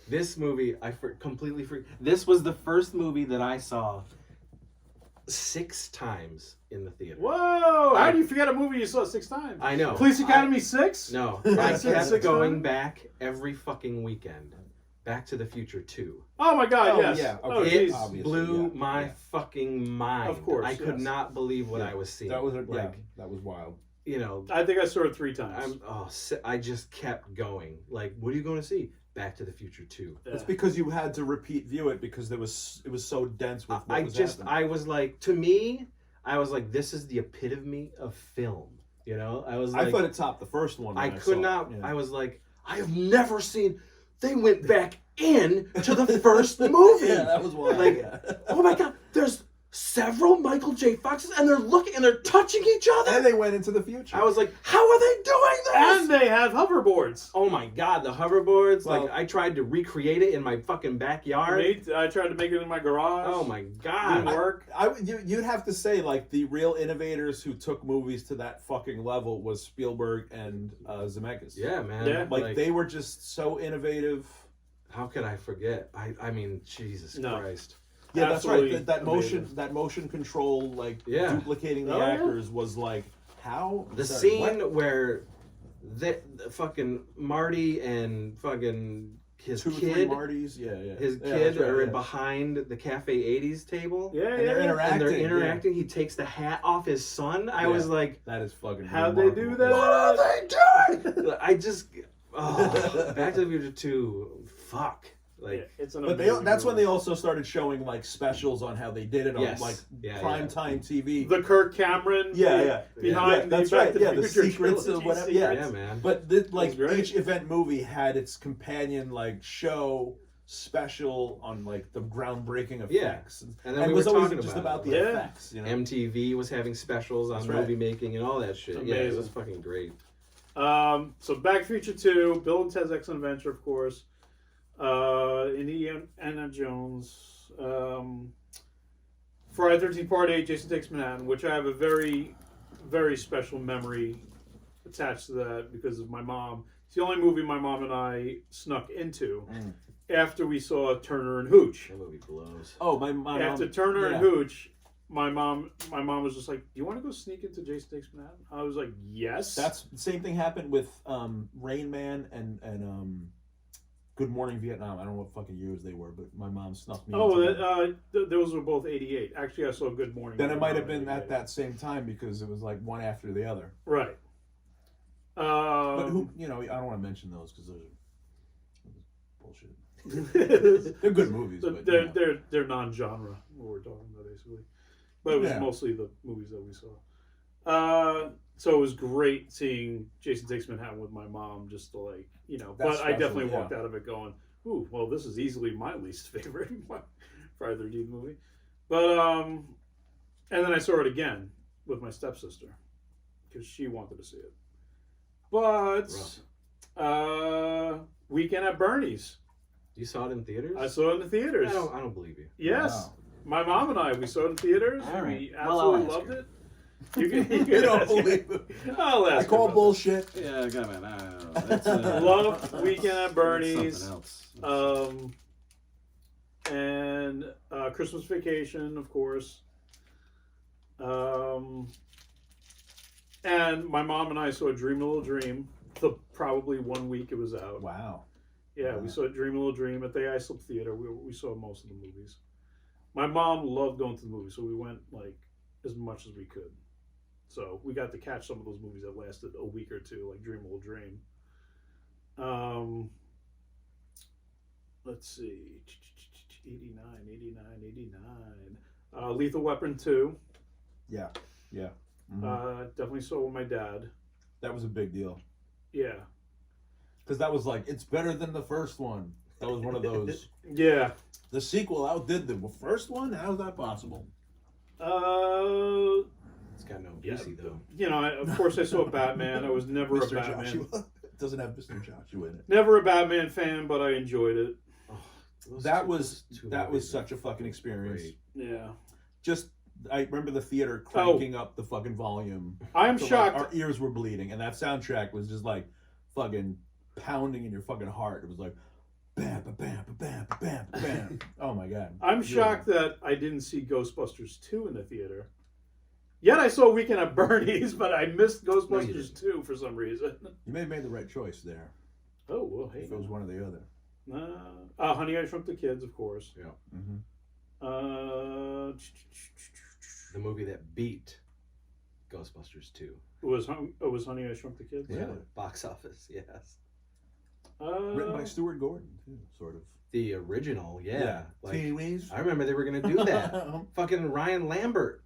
Speaker 3: This movie, completely forgot. This was the first movie that I saw 6 times in the theater.
Speaker 2: Whoa! How do you forget a movie you saw 6 times?
Speaker 3: I know.
Speaker 2: Police Academy 6?
Speaker 3: No.
Speaker 2: I
Speaker 3: I
Speaker 2: said
Speaker 3: kept
Speaker 2: 6
Speaker 3: going
Speaker 2: times?
Speaker 3: back every fucking weekend. Back to the Future 2.
Speaker 2: Oh my god,
Speaker 1: Oh,
Speaker 2: yes.
Speaker 1: yeah,
Speaker 2: Oh,
Speaker 1: okay.
Speaker 3: It
Speaker 2: jeez.
Speaker 1: Obviously,
Speaker 3: blew
Speaker 1: yeah,
Speaker 3: my
Speaker 1: yeah.
Speaker 3: fucking mind.
Speaker 2: Of course,
Speaker 3: I could
Speaker 2: yes.
Speaker 3: not believe what
Speaker 1: Yeah.
Speaker 3: I was seeing.
Speaker 1: That was
Speaker 3: like,
Speaker 1: that was wild.
Speaker 3: you know,
Speaker 2: I think I saw it 3 times.
Speaker 3: I just kept going. Like, what are you going to see? Back to the Future 2.
Speaker 1: It's because you had to repeat view it because it was so dense with what was happening.
Speaker 3: I was like, to me, I was like, this is the epitome of film. You know, I was like,
Speaker 1: I thought it topped the first one.
Speaker 3: I
Speaker 1: when
Speaker 3: could
Speaker 1: saw
Speaker 3: not.
Speaker 1: It, yeah.
Speaker 3: I was like, I have never seen. They went back in to the first movie.
Speaker 1: Yeah, that was wild.
Speaker 3: Like,
Speaker 1: yeah.
Speaker 3: oh my god, there's several Michael J. Foxes, and they're looking and they're touching each other.
Speaker 1: And they went into the future.
Speaker 3: I was like, how are they doing this?
Speaker 2: And they have hoverboards.
Speaker 3: Oh my god, the hoverboards!
Speaker 1: Well-
Speaker 3: like I tried to recreate it in my fucking backyard.
Speaker 2: I tried to make it in my garage.
Speaker 3: Oh my
Speaker 2: Didn't
Speaker 3: god!
Speaker 2: work.
Speaker 1: You'd have to say like the real innovators who took movies to that fucking level was Spielberg and Zemeckis.
Speaker 3: Yeah, man.
Speaker 2: Yeah.
Speaker 1: Like they were just so innovative.
Speaker 3: How could I forget? I mean, Jesus
Speaker 2: No.
Speaker 3: Christ.
Speaker 1: Yeah,
Speaker 2: Absolutely
Speaker 1: that's right.
Speaker 2: amazing.
Speaker 1: That motion control, like
Speaker 3: Yeah.
Speaker 1: duplicating the
Speaker 2: Oh, yeah.
Speaker 1: actors, was like how
Speaker 3: The
Speaker 1: Sorry,
Speaker 3: scene
Speaker 1: what?
Speaker 3: where the fucking Marty and fucking his
Speaker 1: 2-3
Speaker 3: kid,
Speaker 1: Martys, yeah.
Speaker 3: his
Speaker 1: Yeah,
Speaker 3: kid
Speaker 1: that's right,
Speaker 3: are
Speaker 1: yeah.
Speaker 3: behind the Cafe 80s table.
Speaker 2: Yeah,
Speaker 1: And they're
Speaker 2: yeah.
Speaker 1: interacting.
Speaker 3: And they're
Speaker 1: yeah.
Speaker 3: interacting. He takes the hat off his son. I
Speaker 1: Yeah.
Speaker 3: was like,
Speaker 1: That is fucking.
Speaker 2: How'd they do that?
Speaker 3: what are they doing? I just, Back to the Future 2, fuck. Like,
Speaker 2: Yeah, it's an
Speaker 1: But
Speaker 2: amazing
Speaker 1: that's when
Speaker 2: movie.
Speaker 1: they also started showing like specials on how they did it
Speaker 3: Yes.
Speaker 1: on like
Speaker 3: Yeah,
Speaker 1: primetime TV.
Speaker 2: The Kirk Cameron.
Speaker 1: Yeah.
Speaker 2: Behind
Speaker 1: that's
Speaker 2: the Back
Speaker 1: right.
Speaker 2: to
Speaker 1: Yeah, the
Speaker 2: Future
Speaker 1: secrets of
Speaker 2: trilogy
Speaker 1: whatever.
Speaker 2: secrets.
Speaker 3: yeah, man.
Speaker 1: But like
Speaker 2: great.
Speaker 1: each event movie had its companion like show special on like the groundbreaking effects.
Speaker 3: And then
Speaker 1: it
Speaker 3: we
Speaker 1: was
Speaker 3: were
Speaker 1: always
Speaker 3: talking
Speaker 1: just
Speaker 3: about
Speaker 1: about
Speaker 3: it.
Speaker 1: the
Speaker 2: Yeah.
Speaker 1: effects. You know?
Speaker 3: MTV was having specials on
Speaker 1: That's right.
Speaker 3: movie making and all that shit. Yeah, it
Speaker 2: Amazing.
Speaker 3: was fucking great.
Speaker 2: So Back to the Future 2, Bill and Ted's Excellent Adventure, of course. Indiana Jones. Friday the 13th Part 8, Jason Takes Manhattan, which I have a very, very special memory attached to that because of my mom. It's the only movie my mom and I snuck into after we saw Turner and Hooch.
Speaker 3: That movie blows.
Speaker 1: Oh, my
Speaker 2: After
Speaker 1: mom,
Speaker 2: Turner
Speaker 1: yeah.
Speaker 2: and Hooch, my mom was just like, "Do you want to go sneak into Jason Takes Manhattan?" I was like, "Yes."
Speaker 1: That's the same thing happened with Rain Man and Good Morning Vietnam. I don't know what fucking years they were, but my mom snuck me.
Speaker 2: Oh,
Speaker 1: into them.
Speaker 2: those were both 88. Actually, I saw Good Morning.
Speaker 1: Then it might have
Speaker 2: Vietnam
Speaker 1: been
Speaker 2: in
Speaker 1: at
Speaker 2: 88.
Speaker 1: that same time because it was like one after the other.
Speaker 2: Right.
Speaker 1: But who, I don't want to mention those because those are bullshit. They're good movies, but
Speaker 2: they're non-genre. What we're talking about, basically. But it was
Speaker 1: Yeah.
Speaker 2: mostly the movies that we saw. So it was great seeing Jason Takes Manhattan with my mom, just to like,
Speaker 1: That's
Speaker 2: But I
Speaker 1: special,
Speaker 2: definitely
Speaker 1: yeah.
Speaker 2: walked out of it going, "Ooh, well, this is easily my least favorite Friday the 13th movie." But and then I saw it again with my stepsister because she wanted to see it. But Weekend at Bernie's.
Speaker 3: You saw it in theaters?
Speaker 2: I saw it in the theaters.
Speaker 3: I don't believe you.
Speaker 2: Yes.
Speaker 1: Wow.
Speaker 2: My mom and I, we saw it in theaters.
Speaker 3: All right.
Speaker 2: We
Speaker 3: Well, I'll
Speaker 2: absolutely
Speaker 3: ask
Speaker 2: loved
Speaker 3: her.
Speaker 2: it. You can
Speaker 1: You don't
Speaker 2: ask her.
Speaker 1: believe it.
Speaker 2: I'll ask
Speaker 1: I
Speaker 2: her
Speaker 1: call
Speaker 2: about
Speaker 1: bullshit.
Speaker 3: Yeah, come on. That's
Speaker 2: Love Weekend at Bernie's.
Speaker 3: Something else.
Speaker 2: And Christmas Vacation, of course. And my mom and I saw Dream a Little Dream. Probably 1 week it was out.
Speaker 1: Wow.
Speaker 2: Yeah, we saw Dream a Little Dream at the Islip Theater. We saw most of the movies. My mom loved going to the movies, so we went like as much as we could. So we got to catch some of those movies that lasted a week or two, like Dream a Little Dream. Let's see. 89. Lethal Weapon 2.
Speaker 1: Yeah.
Speaker 2: Definitely saw with my dad.
Speaker 1: That was a big deal.
Speaker 2: Yeah.
Speaker 1: Because that was like, it's better than the first one. That was one of those.
Speaker 2: Yeah.
Speaker 1: The sequel outdid the first one? How's that possible?
Speaker 3: It's got no Busey, though.
Speaker 2: You know, of course I saw Batman. I was never a Batman.
Speaker 1: Joshua. It doesn't have Mr. Joshua in it.
Speaker 2: Never a Batman fan, but I enjoyed it.
Speaker 1: That was such a fucking experience.
Speaker 3: Great.
Speaker 2: Yeah.
Speaker 1: Just, I remember the theater cranking up the fucking volume.
Speaker 2: I'm
Speaker 1: so,
Speaker 2: shocked.
Speaker 1: Like, our ears were bleeding, and that soundtrack was just like fucking pounding in your fucking heart. It was like, bam, bam, bam, bam, bam. Oh my god.
Speaker 2: I'm shocked that I didn't see Ghostbusters 2 in the theater. Yet I saw Weekend at Bernie's, but I missed Ghostbusters 2 for some reason.
Speaker 1: You may have made the right choice there.
Speaker 2: Oh, well, hey.
Speaker 1: If it was one or the other.
Speaker 2: Honey, I Shrunk the Kids, of course.
Speaker 3: Yeah.
Speaker 1: Mm-hmm.
Speaker 3: The movie that beat Ghostbusters 2.
Speaker 2: It was Honey, I Shrunk the Kids?
Speaker 1: Yeah.
Speaker 3: Box office, yes.
Speaker 1: Written by Stuart Gordon, too, sort of.
Speaker 3: The original, yeah. Like,
Speaker 1: Teenies.
Speaker 3: I remember they were going to do that. Fucking Ryan Lambert.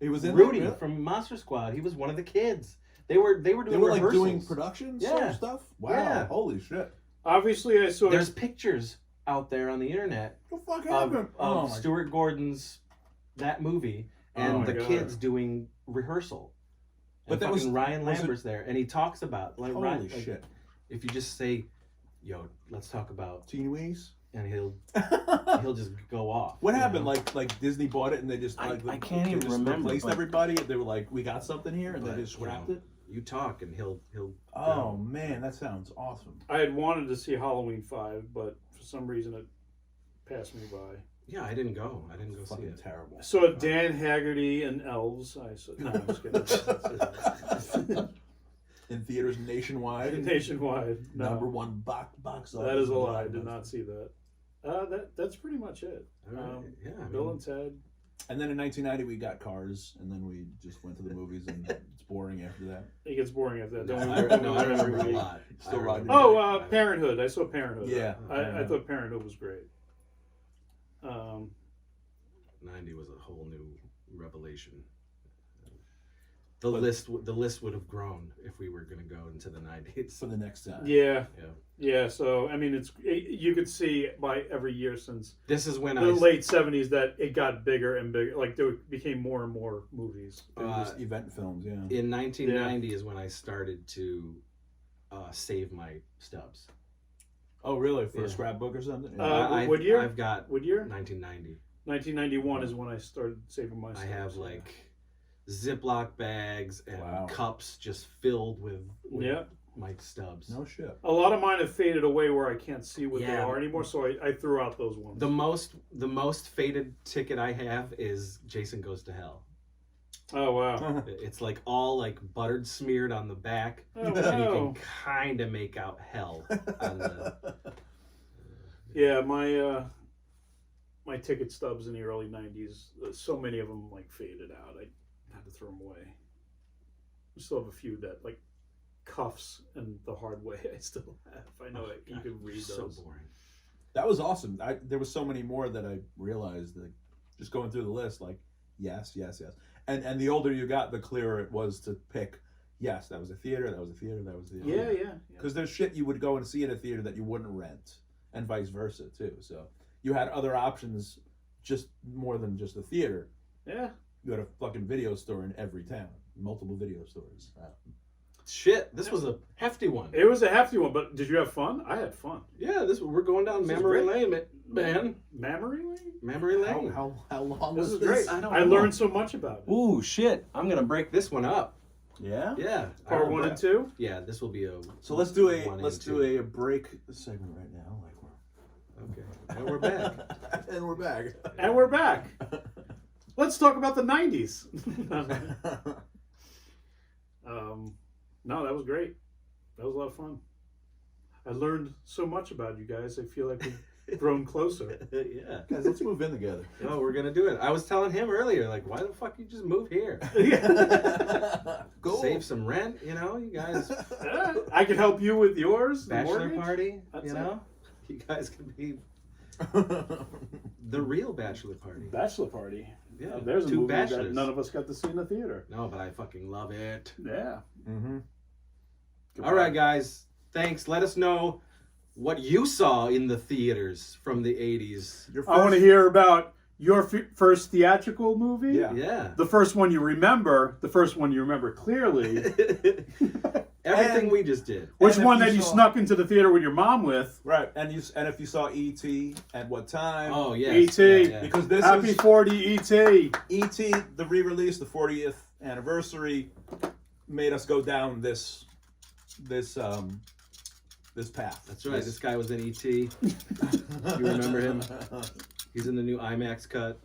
Speaker 1: He was in
Speaker 3: Rudy
Speaker 1: there,
Speaker 3: from Monster Squad. He was one of the kids. They were doing
Speaker 1: like
Speaker 3: rehearsals.
Speaker 1: doing productions sort
Speaker 3: Yeah.
Speaker 1: of stuff? Wow.
Speaker 3: Yeah.
Speaker 1: Holy shit.
Speaker 2: Obviously, I saw...
Speaker 3: There's pictures out there on the internet
Speaker 1: What the fuck
Speaker 3: of
Speaker 1: happened?
Speaker 3: Stuart Gordon's that movie and the kids doing rehearsal. And
Speaker 1: But that was
Speaker 3: Ryan Lambert's there, and he talks about like
Speaker 1: Holy
Speaker 3: Ryan,
Speaker 1: shit.
Speaker 3: If you just say, "Yo, let's talk about,"
Speaker 1: Teenies?
Speaker 3: and he'll just go off.
Speaker 1: What
Speaker 3: you
Speaker 1: happened?
Speaker 3: know?
Speaker 1: Like Disney bought it and they just
Speaker 3: I
Speaker 1: like
Speaker 3: can't
Speaker 1: they
Speaker 3: even
Speaker 1: just
Speaker 3: remember,
Speaker 1: replaced
Speaker 3: but-
Speaker 1: everybody. They were like, we got something here, and
Speaker 3: But,
Speaker 1: they just scrapped
Speaker 3: you know,
Speaker 1: it.
Speaker 3: You talk, and he'll.
Speaker 1: Oh
Speaker 3: go.
Speaker 1: man, that sounds awesome.
Speaker 2: I had wanted to see Halloween 5, but for some reason it passed me by.
Speaker 3: Yeah, I didn't go. I didn't go see
Speaker 1: Fucking
Speaker 3: it.
Speaker 1: terrible.
Speaker 2: So Dan Haggerty and Elves. I said, no, I'm just kidding.
Speaker 1: In theaters nationwide.
Speaker 2: Nationwide. No.
Speaker 1: Number one box office.
Speaker 2: That is a lie. I did not see that. That's pretty much it.
Speaker 3: All right. Yeah, I
Speaker 2: Bill
Speaker 3: mean,
Speaker 2: and Ted.
Speaker 1: And then in 1990 we got Cars, and then we just went to the movies, and it's boring after that.
Speaker 2: It gets boring after that.
Speaker 3: no,
Speaker 2: Don't
Speaker 3: I
Speaker 2: we?
Speaker 3: remember a lot.
Speaker 1: Still
Speaker 3: I
Speaker 1: riding
Speaker 3: remember-
Speaker 2: Oh, Parenthood. I saw Parenthood.
Speaker 1: Yeah.
Speaker 2: I thought Parenthood was great.
Speaker 3: 90 was a whole new revelation. The list would have grown if we were going to go into the 90s.
Speaker 1: For the next time.
Speaker 2: Yeah.
Speaker 3: Yeah.
Speaker 2: Yeah. So I mean, you could see by every year since
Speaker 3: This is when
Speaker 2: the late 70s that it got bigger and bigger. Like there became more and more movies.
Speaker 1: They were just event films, yeah.
Speaker 3: in 1990 is when I started to save my stubs.
Speaker 1: Oh, really? For
Speaker 3: Yeah.
Speaker 1: a scrapbook or something?
Speaker 2: What year?
Speaker 3: I've got
Speaker 2: What year?
Speaker 3: 1990.
Speaker 2: 1991 is when I started saving my
Speaker 3: I
Speaker 2: stuff.
Speaker 3: have like Ziploc bags and
Speaker 1: Wow.
Speaker 3: cups just filled with
Speaker 2: Yeah.
Speaker 3: my stubs.
Speaker 1: No shit.
Speaker 2: A lot of mine have faded away where I can't see what they
Speaker 3: Yeah.
Speaker 2: are anymore, so I threw out those ones.
Speaker 3: The most faded ticket I have is Jason Goes to Hell.
Speaker 2: Oh wow!
Speaker 3: It's like all like buttered smeared on the back.
Speaker 2: Oh,
Speaker 3: And
Speaker 2: no.
Speaker 3: you can kind of make out hell on the.
Speaker 2: Yeah, my ticket stubs in the early 90s, so many of them like faded out. I had to throw them away. I still have a few that like cuffs and the hard way I still have. I know that you can read
Speaker 3: so
Speaker 2: those.
Speaker 3: boring.
Speaker 1: That was awesome. There was so many more that I realized, that just going through the list, like, yes. And the older you got, the clearer it was to pick, yes, that was a theater, that was a theater, that was a theater.
Speaker 2: Yeah.
Speaker 1: Because there's shit you would go and see at a theater that you wouldn't rent, and vice versa, too. So you had other options, just more than just a theater.
Speaker 2: Yeah.
Speaker 1: You had a fucking video store in every town, multiple video stores.
Speaker 3: Shit, this was a hefty one.
Speaker 2: It was a hefty one, but did you have fun? I had fun.
Speaker 3: Yeah, we're going down
Speaker 2: This is
Speaker 3: memory
Speaker 2: great.
Speaker 3: lane, man.
Speaker 2: Memory lane?
Speaker 3: Memory lane.
Speaker 1: How long
Speaker 2: This
Speaker 1: was
Speaker 2: is
Speaker 1: this?
Speaker 2: great.
Speaker 3: I don't
Speaker 2: I
Speaker 3: know.
Speaker 2: learned so much about it.
Speaker 3: Ooh, shit! I'm gonna break this one up. Yeah. I
Speaker 2: Part
Speaker 3: remember
Speaker 2: 1 and
Speaker 3: that.
Speaker 2: 2.
Speaker 3: Yeah, this will be a.
Speaker 1: So let's do
Speaker 3: one and two.
Speaker 1: a break segment right now.
Speaker 3: Okay, and we're back.
Speaker 1: And we're back.
Speaker 2: And we're back. Let's talk about the 90s. No, that was great. That was a lot of fun. I learned so much about you guys. I feel like we've grown closer.
Speaker 3: Yeah.
Speaker 1: Guys, let's move in together.
Speaker 3: Oh, we're gonna do it. I was telling him earlier, like, why the fuck you just move here?
Speaker 1: Go.
Speaker 3: Save some rent, you guys.
Speaker 2: I can help you with yours. the
Speaker 3: Bachelor
Speaker 2: mortgage.
Speaker 3: party,
Speaker 2: That's
Speaker 3: you
Speaker 2: it.
Speaker 3: know. You guys can be the real bachelor party.
Speaker 2: Bachelor party.
Speaker 3: Yeah,
Speaker 2: There's a
Speaker 3: two
Speaker 2: movie that
Speaker 3: bachelors.
Speaker 2: none of us got to see in the theater.
Speaker 3: No, but I fucking love it.
Speaker 2: Yeah.
Speaker 1: Mm-hmm.
Speaker 3: All right, guys. Thanks. Let us know what you saw in the theaters from the 80s.
Speaker 2: I want to hear about your first theatrical movie.
Speaker 1: Yeah.
Speaker 3: Yeah.
Speaker 2: The first one you remember. The first one you remember clearly.
Speaker 3: Everything
Speaker 1: And-
Speaker 3: we just did.
Speaker 2: Which
Speaker 1: And if
Speaker 2: one
Speaker 1: you
Speaker 2: that you
Speaker 1: saw-
Speaker 2: snuck into the theater with your mom with?
Speaker 1: Right, and if you saw E.T. at what time?
Speaker 3: Oh, yes.
Speaker 2: E.T.
Speaker 3: Yeah, yeah.
Speaker 1: Because this
Speaker 2: Happy
Speaker 1: is
Speaker 2: 40 E.T.
Speaker 1: E.T. the re-release, the 40th anniversary, made us go down this path.
Speaker 3: That's right. This guy was in E.T. You remember him? He's in the new IMAX cut.